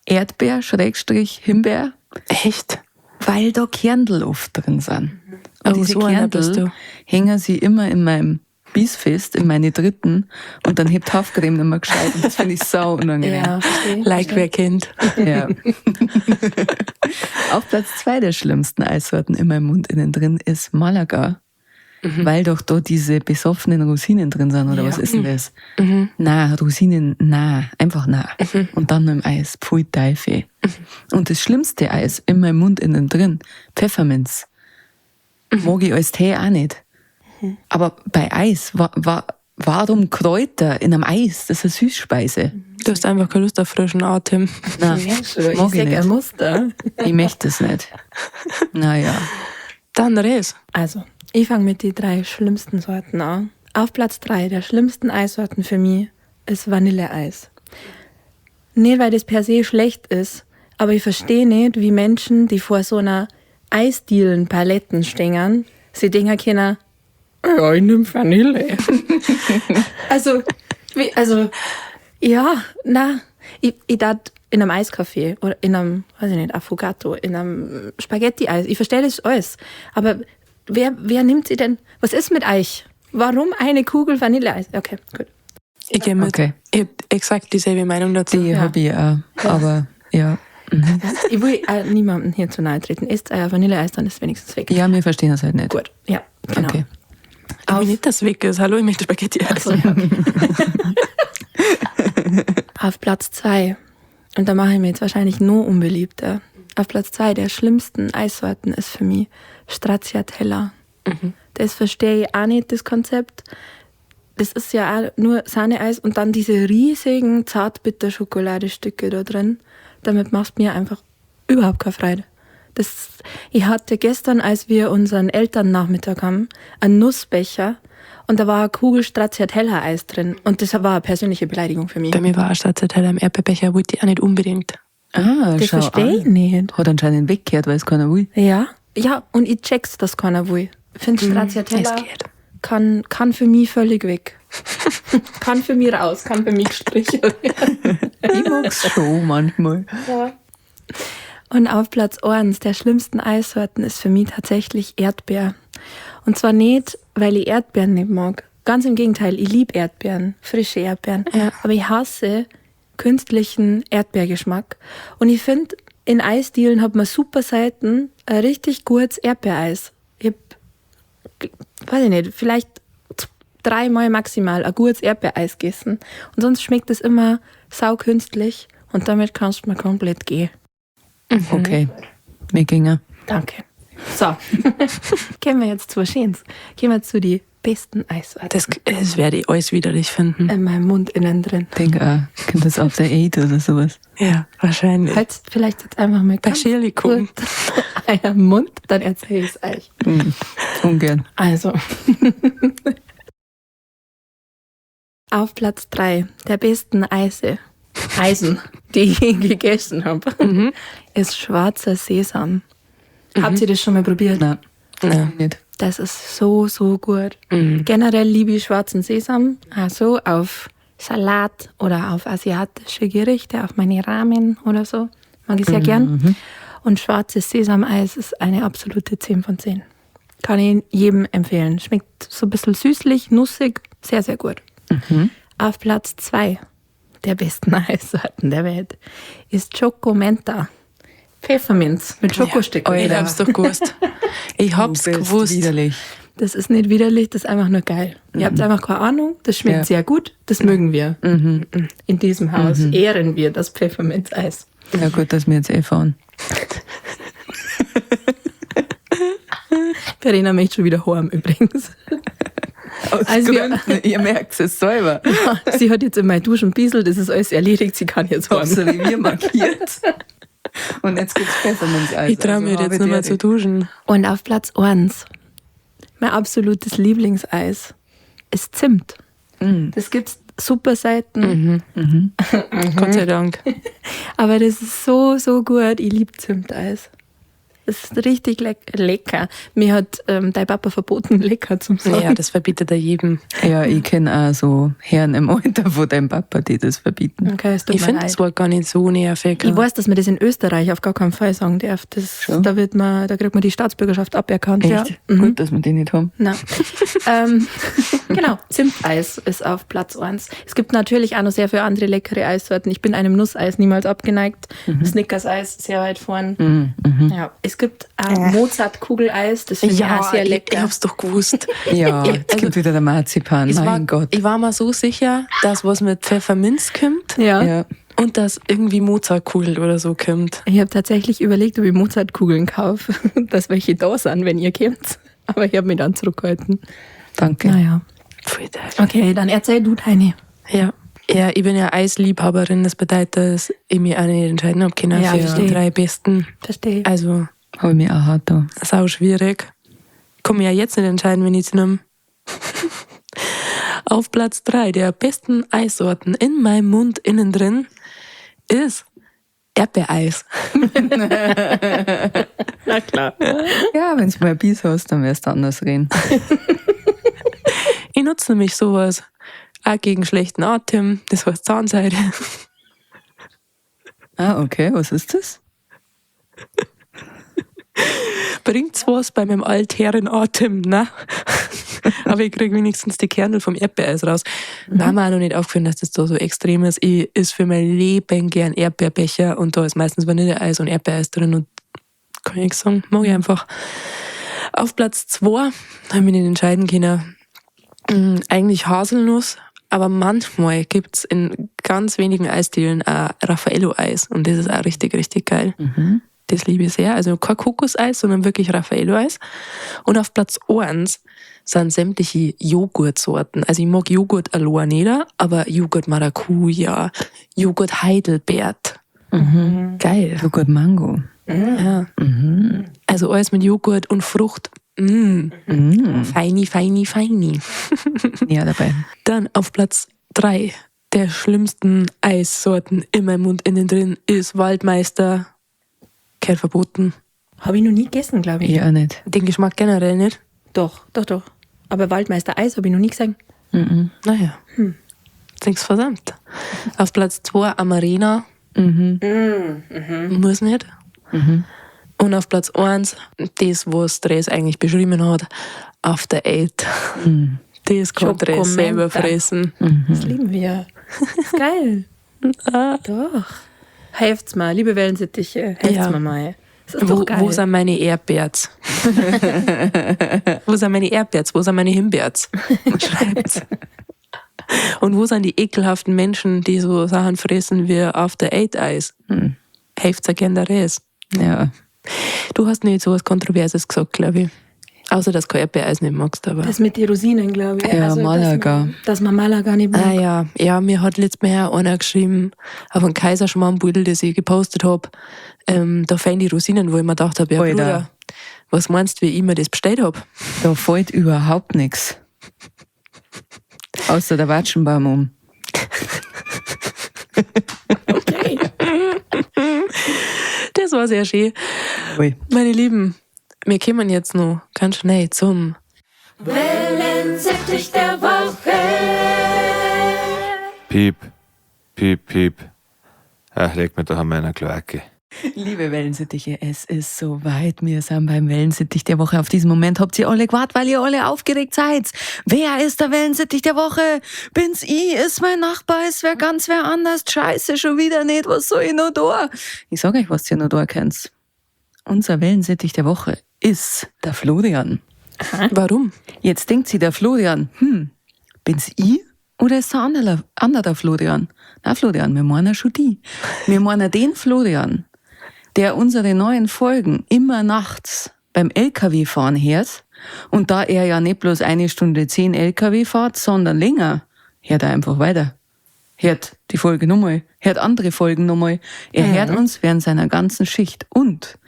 Speaker 1: Erdbeer-Himbeer.
Speaker 3: Echt?
Speaker 1: Weil da Kernel oft drin sind. Und
Speaker 3: Oh,
Speaker 1: diese
Speaker 3: so einer bist
Speaker 1: Kernel
Speaker 3: du.
Speaker 1: hängen sie immer in meinem bissfest in meine dritten und dann hebt Hafercreme nicht mehr gescheit. Und das finde ich sau unangenehm.
Speaker 2: Ja, verstehe.
Speaker 3: Like wer kennt.
Speaker 1: Ja. Auf Platz 2 der schlimmsten Eissorten in meinem Mund innen drin ist Malaga. Weil doch da diese besoffenen Rosinen drin sind, oder was ist denn das? Na, Rosinen, na, einfach na. Und dann noch im Eis, pfui Teufel. Und das schlimmste Eis in meinem Mund innen drin, Pfefferminz. Mag ich als Tee auch nicht. Aber bei Eis, warum Kräuter in einem Eis? Das ist eine Süßspeise.
Speaker 3: Du hast einfach keine Lust auf frischen Atem.
Speaker 1: Nein,
Speaker 2: Ich
Speaker 1: mag ich
Speaker 2: sag ein
Speaker 1: nicht.
Speaker 2: Muster.
Speaker 1: Ich möchte es nicht. Naja.
Speaker 3: Dann Res.
Speaker 2: Also, ich fange mit den 3 schlimmsten Sorten an. Auf Platz 3 der schlimmsten Eissorten für mich ist Vanilleeis. Nicht, weil das per se schlecht ist, aber ich verstehe nicht, wie Menschen, die vor so einer Eisdielen-Paletten stehen, sie denken können, ja, ich nehme Vanille. also, ja, na, ich dachte in einem Eiscafé oder in einem, weiß ich nicht, Affogato, in einem Spaghetti-Eis, ich verstehe das alles, aber wer nimmt sie denn? Was ist mit euch? Warum eine Kugel Vanilleeis? Okay, gut.
Speaker 3: Ich gehe mit.
Speaker 1: Okay.
Speaker 3: Ich habe exakt dieselbe Meinung dazu.
Speaker 1: Die habe ich auch. Aber ja.
Speaker 2: Ich will niemandem hier zu nahe treten. Isst euer Vanilleeis, dann ist es wenigstens weg.
Speaker 1: Ja, wir verstehen das halt nicht.
Speaker 2: Gut, ja, genau.
Speaker 1: Okay.
Speaker 3: Ich will nicht, dass es weg ist. Hallo, ich möchte Spaghetti essen.
Speaker 2: Auf Platz 2, und da mache ich mir jetzt wahrscheinlich nur unbeliebter. Auf Platz 2 der schlimmsten Eissorten ist für mich Stracciatella. Das verstehe ich auch nicht, das Konzept. Das ist ja auch nur Sahneeis und dann diese riesigen Zartbitter-Schokoladestücke da drin. Damit macht mir einfach überhaupt keine Freude. Ich hatte gestern, als wir unseren Elternnachmittag haben, einen Nussbecher und da war eine Kugel Stracciatella-Eis drin. Und das war eine persönliche Beleidigung für mich.
Speaker 3: Bei mir war ein Stracciatella im Erdbeerbecher, wollte ich auch nicht unbedingt.
Speaker 1: Ah,
Speaker 2: Das
Speaker 1: schau
Speaker 2: verstehe ich
Speaker 1: an.
Speaker 2: nicht.
Speaker 1: Hat anscheinend weggekehrt, weil es keiner will.
Speaker 2: Ja, und ich check's, dass keiner will. Ich finde, Stracciatella
Speaker 3: es geht.
Speaker 2: kann für mich völlig weg. Kann für mich raus, kann für mich gestrichen werden.
Speaker 1: Ich mag's schon manchmal.
Speaker 2: Und auf Platz 1 der schlimmsten Eissorten ist für mich tatsächlich Erdbeer. Und zwar nicht, weil ich Erdbeeren nicht mag. Ganz im Gegenteil, ich liebe Erdbeeren, frische Erdbeeren.
Speaker 3: Ja.
Speaker 2: Aber ich hasse künstlichen Erdbeergeschmack. Und ich finde, in Eisdielen hat man super Seiten ein richtig gutes Erdbeereis. Ich hab, weiß ich nicht, vielleicht 3-mal maximal ein gutes Erdbeereis gegessen. Und sonst schmeckt es immer saukünstlich und damit kannst du mal komplett gehen.
Speaker 1: Okay, wir gingen.
Speaker 2: Danke. So, gehen wir jetzt zu was Schönes. Gehen wir zu die besten Eissorten.
Speaker 3: Das werde ich alles widerlich finden.
Speaker 2: In meinem Mund innen drin.
Speaker 1: Ich denke auch, kommt das auf der 8 oder sowas.
Speaker 3: Ja, wahrscheinlich.
Speaker 2: Halt vielleicht jetzt einfach mal
Speaker 3: Bei
Speaker 2: ganz
Speaker 3: Shirley gucken.
Speaker 2: kurz euren Mund, dann erzähle ich es euch.
Speaker 1: Ungern.
Speaker 2: Also, auf Platz 3 der besten Eisen, die ich je gegessen habe, ist schwarzer Sesam. Habt ihr das schon mal probiert?
Speaker 1: Nein,
Speaker 3: Ja.
Speaker 1: nicht.
Speaker 2: Das ist so, so gut. Generell liebe ich schwarzen Sesam, also auf Salat oder auf asiatische Gerichte, auf meine Ramen oder so. Mag ich sehr gern. Und schwarzes Sesameis ist eine absolute 10 von 10. Kann ich jedem empfehlen. Schmeckt so ein bisschen süßlich, nussig, sehr, sehr gut. Auf Platz 2 der besten Eissorten der Welt ist Chocomenta. Pfefferminz mit Schokostücken.
Speaker 3: Ich hab's doch gewusst. Ich hab's
Speaker 1: Du bist
Speaker 3: gewusst.
Speaker 1: widerlich.
Speaker 2: Das ist nicht widerlich, das ist einfach nur geil. Ihr habt einfach keine Ahnung, das schmeckt
Speaker 1: Ja.
Speaker 2: sehr gut, das mögen wir. In diesem Haus ehren wir das Pfefferminzeis.
Speaker 1: Ja gut, dass wir jetzt fahren.
Speaker 2: Verena möchte schon wieder heim übrigens.
Speaker 1: Aus
Speaker 2: Also wir-
Speaker 1: Gründen, ihr merkt es selber.
Speaker 2: Sie hat jetzt in mein Duschen bieselt, das ist alles erledigt, sie kann jetzt
Speaker 1: Hab's
Speaker 2: heim.
Speaker 1: Revier markiert. Und jetzt gibt's Pfefferminz-Eis.
Speaker 3: Ich traue mir jetzt nicht mehr zu duschen.
Speaker 2: Und auf Platz 1, mein absolutes Lieblingseis, ist Zimt. Das gibt's super Seiten,
Speaker 3: Gott sei Dank.
Speaker 2: aber das ist so, so gut. Ich liebe Zimteis. Das ist richtig lecker. Mir hat dein Papa verboten, lecker zum sagen.
Speaker 3: Ja, das verbietet er jedem.
Speaker 1: Ja, ich kenne auch so Herren im Alter von deinem Papa, die das verbieten.
Speaker 2: Okay, es tut
Speaker 3: Ich
Speaker 2: mir
Speaker 3: finde,
Speaker 2: leid.
Speaker 3: das war gar nicht so nervig.
Speaker 2: Ich weiß, dass man das in Österreich auf gar keinen Fall sagen darf. Da kriegt man die Staatsbürgerschaft aberkannt.
Speaker 1: Echt?
Speaker 2: Ja. Mhm.
Speaker 1: Gut, dass wir die nicht haben.
Speaker 2: Nein. Genau, Zimteis ist auf Platz 1. Es gibt natürlich auch noch sehr viele andere leckere Eissorten. Ich bin einem Nusseis niemals abgeneigt. Snickers-Eis sehr weit vorn. Ja, es gibt auch Mozart-Kugeleis, das finde ich auch sehr
Speaker 3: ich
Speaker 2: lecker.
Speaker 3: hab's doch gewusst.
Speaker 1: Ja, jetzt gibt wieder der Marzipan, mein Gott.
Speaker 3: Ich war mir so sicher, dass was mit Pfefferminz kommt
Speaker 2: Ja.
Speaker 1: Ja.
Speaker 3: und dass irgendwie Mozartkugel oder so kommt.
Speaker 2: Ich habe tatsächlich überlegt, ob ich Mozart-Kugeln kaufe, dass welche da sind, wenn ihr kommt. Aber ich habe mich dann zurückgehalten.
Speaker 1: Danke.
Speaker 2: Naja.
Speaker 3: Voll geil.
Speaker 2: Okay, dann erzähl du deine.
Speaker 3: Ja. Ja, ich bin ja Eisliebhaberin, das bedeutet, dass ich mich auch nicht entscheiden habe können
Speaker 2: Ja,
Speaker 3: für die
Speaker 2: verstehe.
Speaker 3: 3 besten.
Speaker 2: Verstehe.
Speaker 3: Also,
Speaker 1: Habe ich mich auch hart da.
Speaker 3: sau schwierig. Kann mich ja jetzt nicht entscheiden, wenn ich es nehme. Auf Platz 3 der besten Eissorten in meinem Mund innen drin ist Erdbeereis.
Speaker 2: Na klar.
Speaker 1: Ja, wenn du mal ein Biss hast, dann wirst du anders reden.
Speaker 3: Ich nutze nämlich sowas auch gegen schlechten Atem, das heißt Zahnseide.
Speaker 1: Ah, okay, was ist das?
Speaker 3: Bringt's was bei meinem Altherrenatem, ne? Aber ich kriege wenigstens die Kernel vom Erdbeereis raus. War mir auch noch nicht aufgefallen, dass das da so extrem ist. Ich esse für mein Leben gern Erdbeerbecher und da ist meistens Vanilleeis und Erdbeereis drin und kann ich nichts sagen, mag ich einfach. Auf Platz 2 habe ich mich nicht entscheiden können. Eigentlich Haselnuss, aber manchmal gibt's in ganz wenigen Eisdielen auch Raffaello-Eis und das ist auch richtig, richtig geil. Das liebe ich sehr. Also kein Kokoseis, sondern wirklich Raffaello-Eis. Und auf Platz 1 sind sämtliche Joghurtsorten. Also ich mag Joghurt allein nicht, aber Joghurt Maracuja, Joghurt Heidelbeert. Geil.
Speaker 1: Joghurt Mango.
Speaker 3: Ja. Also alles mit Joghurt und Frucht. Feini, feini, feini.
Speaker 1: Ja, dabei.
Speaker 3: Dann auf Platz 3 der schlimmsten Eissorten in meinem Mund innen drin ist Waldmeister. Kein verboten.
Speaker 2: Habe ich noch nie gegessen, glaube ich.
Speaker 1: Ich auch nicht.
Speaker 3: Den Geschmack generell nicht.
Speaker 2: Doch. Aber Waldmeister Eis habe ich noch nie gesehen.
Speaker 3: Naja. Nichts versammelt. Auf Platz 2 Amarena. Muss nicht. Und auf Platz 1, das, was Dres eigentlich beschrieben hat, After 8. Das kann Dres
Speaker 2: Schokomenta.
Speaker 3: selber fressen.
Speaker 2: Das lieben wir. Das ist geil. Doch. Helft's mal, liebe Wellensittiche, helft's
Speaker 3: Ja.
Speaker 2: mir mal. Das ist doch
Speaker 3: Wo
Speaker 2: geil.
Speaker 3: sind meine Erdbeers? Wo sind meine Erdbeers? Wo sind meine Himbeers? Schreibt's. Und wo sind die ekelhaften Menschen, die so Sachen fressen wie After 8 Eis? Helft's ja gern der Rest.
Speaker 1: Ja.
Speaker 3: Du hast nicht so was Kontroverses gesagt, glaube ich. Außer, dass du kein Erdbeereis nicht magst, aber...
Speaker 2: Das mit den Rosinen, glaube ich.
Speaker 1: Ja, Malaga.
Speaker 2: Dass man Malaga nicht mag.
Speaker 3: Ja, mir hat letztes Mal einer geschrieben, auf einen Kaiserschmarrnbeutel, das ich gepostet habe, da fehlen die Rosinen, wo ich mir gedacht habe, ja
Speaker 1: Alter.
Speaker 3: Bruder, was meinst du, wie ich mir das bestellt habe?
Speaker 1: Da fällt überhaupt nichts. Außer der Watschenbaum um.
Speaker 2: Okay.
Speaker 3: Das war sehr schön.
Speaker 1: Ui.
Speaker 3: Meine Lieben, wir kommen jetzt noch ganz schnell zum
Speaker 4: Wellensittich der Woche.
Speaker 6: Piep, piep, piep. Ach, leg mir doch an meiner Kloake.
Speaker 1: Liebe Wellensittiche, es ist soweit. Wir sind beim Wellensittich der Woche. Auf diesen Moment habt ihr alle gewartet, weil ihr alle aufgeregt seid. Wer ist der Wellensittich der Woche? Bin's ich? Ist mein Nachbar? Ist wer ganz wer anders? Scheiße, schon wieder nicht. Was soll ich noch da? Ich sag euch, was ihr noch da kennt. Unser Wellensittich der Woche ist der Florian.
Speaker 3: Warum?
Speaker 1: Jetzt denkt sie der Florian, bin's ich oder ist der andere der Florian? Na Florian, wir meinen schon die. Wir meinen den Florian, der unsere neuen Folgen immer nachts beim LKW-Fahren hört. Und da er ja nicht bloß 1 Stunde 10 LKW fährt, sondern länger, hört er einfach weiter. Hört die Folge nochmal, hört andere Folgen nochmal. Er hört uns während seiner ganzen Schicht. Und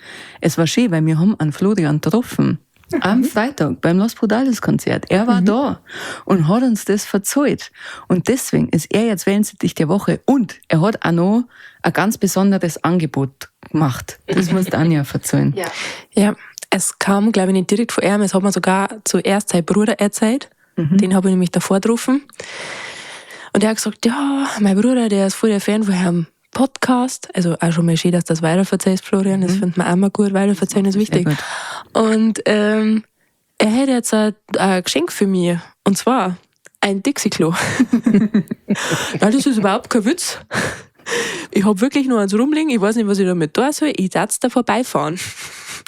Speaker 1: es war schön, weil wir haben einen Florian getroffen am Freitag beim Los Brutales Konzert. Er war da und hat uns das verzeiht. Und deswegen ist er jetzt Wellensittich der Woche. Und er hat auch noch ein ganz besonderes Angebot gemacht. Das musst du Anja verzeihen.
Speaker 3: Ja, es kam, glaube ich, nicht direkt von ihm. Es hat mir sogar zuerst sein Bruder erzählt. Den habe ich nämlich davor getroffen. Und er hat gesagt, ja, mein Bruder, der ist voll der Fan von einem Podcast. Also auch schon mal schön, dass du das weiterverzählst, Florian. Das findet man auch mal gut. Weiterverzählen ist wichtig. Und er hätte jetzt ein Geschenk für mich. Und zwar ein Dixie-Klo. Ja, das ist überhaupt kein Witz. Ich habe wirklich nur eins rumliegen. Ich weiß nicht, was ich damit tun soll. Ich darf da vorbeifahren.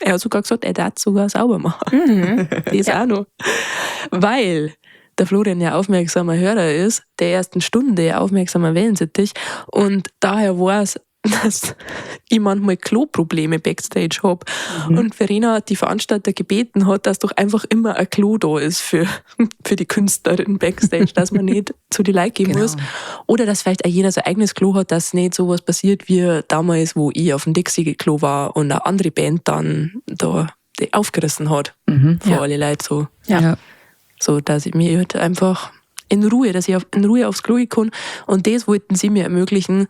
Speaker 3: Er hat sogar gesagt, er darf sogar sauber machen. Das auch noch. Weil der Florian ja aufmerksamer Hörer ist, der ersten Stunde aufmerksamer Wellensittich und daher weiß, dass ich manchmal Kloprobleme Backstage habe. Und Verena die Veranstalter gebeten hat, dass doch einfach immer ein Klo da ist für die Künstlerin Backstage, dass man nicht zu die Leute gehen muss. Oder dass vielleicht auch jeder sein eigenes Klo hat, dass nicht sowas passiert wie damals, wo ich auf dem Dixie-Klo war und eine andere Band dann da die aufgerissen hat. Vor alle Leute so.
Speaker 1: Ja.
Speaker 3: So, dass ich mir halt einfach in Ruhe aufs Klo gehen kann. Und das wollten sie mir ermöglichen.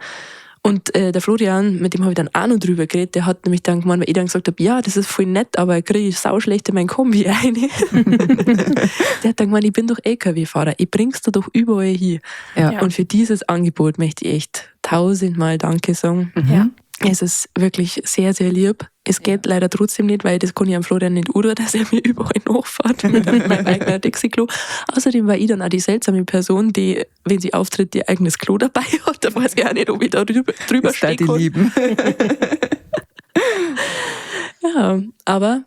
Speaker 3: Und der Florian, mit dem habe ich dann auch noch drüber geredet, der hat nämlich dann gemeint, weil ich dann gesagt habe, ja, das ist voll nett, aber kriege ich sauschlecht in mein Kombi rein. Der hat dann gemeint, ich bin doch LKW-Fahrer, ich bring's dir doch überall hin.
Speaker 1: Ja.
Speaker 3: Und für dieses Angebot möchte ich echt 1000-mal Danke sagen.
Speaker 2: Ja.
Speaker 3: Es ist wirklich sehr, sehr lieb. Es geht leider trotzdem nicht, weil das kann ich am Florian nicht tun, dass er mir überall nachfährt mit meinem eigenen Dixie-Klo. Außerdem war ich dann auch die seltsame Person, die, wenn sie auftritt, ihr eigenes Klo dabei hat. Da weiß ich auch nicht, ob ich da drüber stehe.
Speaker 1: Die Lieben.
Speaker 3: Ja, aber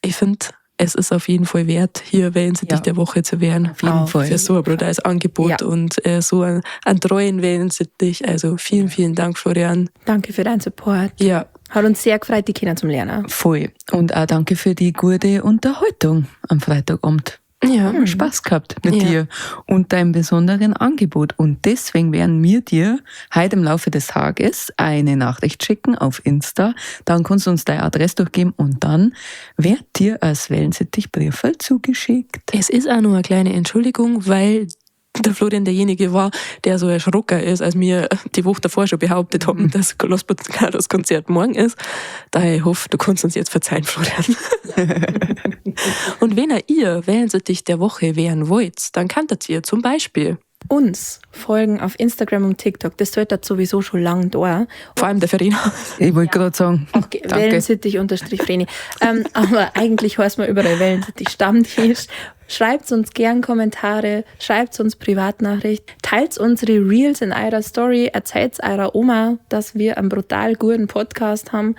Speaker 3: ich finde, es ist auf jeden Fall wert, hier Wellensittich der Woche zu werden.
Speaker 1: Auf jeden Fall.
Speaker 3: Für so ein brutales Angebot und so einen treuen Wellensittich. Also vielen, vielen Dank, Florian.
Speaker 2: Danke für deinen Support.
Speaker 3: Ja.
Speaker 2: Hat uns sehr gefreut, die Kinder zum Lernen.
Speaker 1: Voll. Und auch danke für die gute Unterhaltung am Freitagabend.
Speaker 3: Ja.
Speaker 1: Spaß gehabt mit dir und deinem besonderen Angebot. Und deswegen werden wir dir heute im Laufe des Tages eine Nachricht schicken auf Insta. Dann kannst du uns deine Adresse durchgeben und dann wird dir als Wellensittich Briefel zugeschickt.
Speaker 3: Es ist auch nur eine kleine Entschuldigung, weil der Florian derjenige war, der so erschrocken ist, als wir die Woche davor schon behauptet haben, dass das Konzert morgen ist. Daher ich hoffe, du kannst uns jetzt verzeihen, Florian. Und wenn ihr Wellensittich der Woche werden wollt, dann kanntet ihr zum Beispiel
Speaker 2: uns folgen auf Instagram und TikTok. Das sollte sowieso schon lange da.
Speaker 3: vor allem der Verena.
Speaker 1: Ich wollte gerade sagen,
Speaker 2: Okay, Wellensittich_Vreni. Aber eigentlich heißt man überall Wellensittich Stammtisch. Schreibt uns gern Kommentare, schreibt uns Privatnachricht, teilt unsere Reels in eurer Story, erzählt eurer Oma, dass wir einen brutal guten Podcast haben.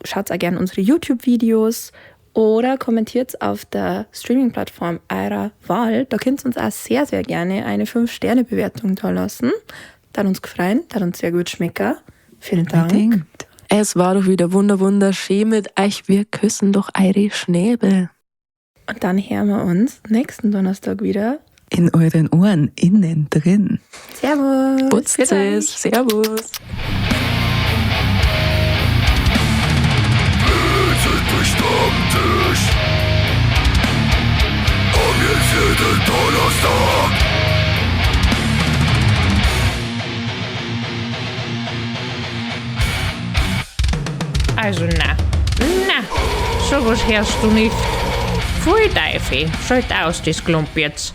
Speaker 2: Schaut auch gern unsere YouTube-Videos oder kommentiert auf der Streaming-Plattform eurer Wahl. Da könnt ihr uns auch sehr, sehr gerne eine 5-Sterne-Bewertung da lassen. Das hat uns gefreut, das hat uns sehr gut schmecken. Vielen Dank.
Speaker 1: unbedingt.
Speaker 3: Es war doch wieder wunderschön mit euch. Wir küssen doch eure Schnäbel.
Speaker 2: Und dann hören wir uns nächsten Donnerstag wieder.
Speaker 1: In euren Ohren, innen drin.
Speaker 2: Servus.
Speaker 3: Putzt es. Servus.
Speaker 7: Stammtisch. Am jeden Donnerstag.
Speaker 8: Also na, sowas hörst du nicht. Voll Teufel, schalt aus das Klump jetzt.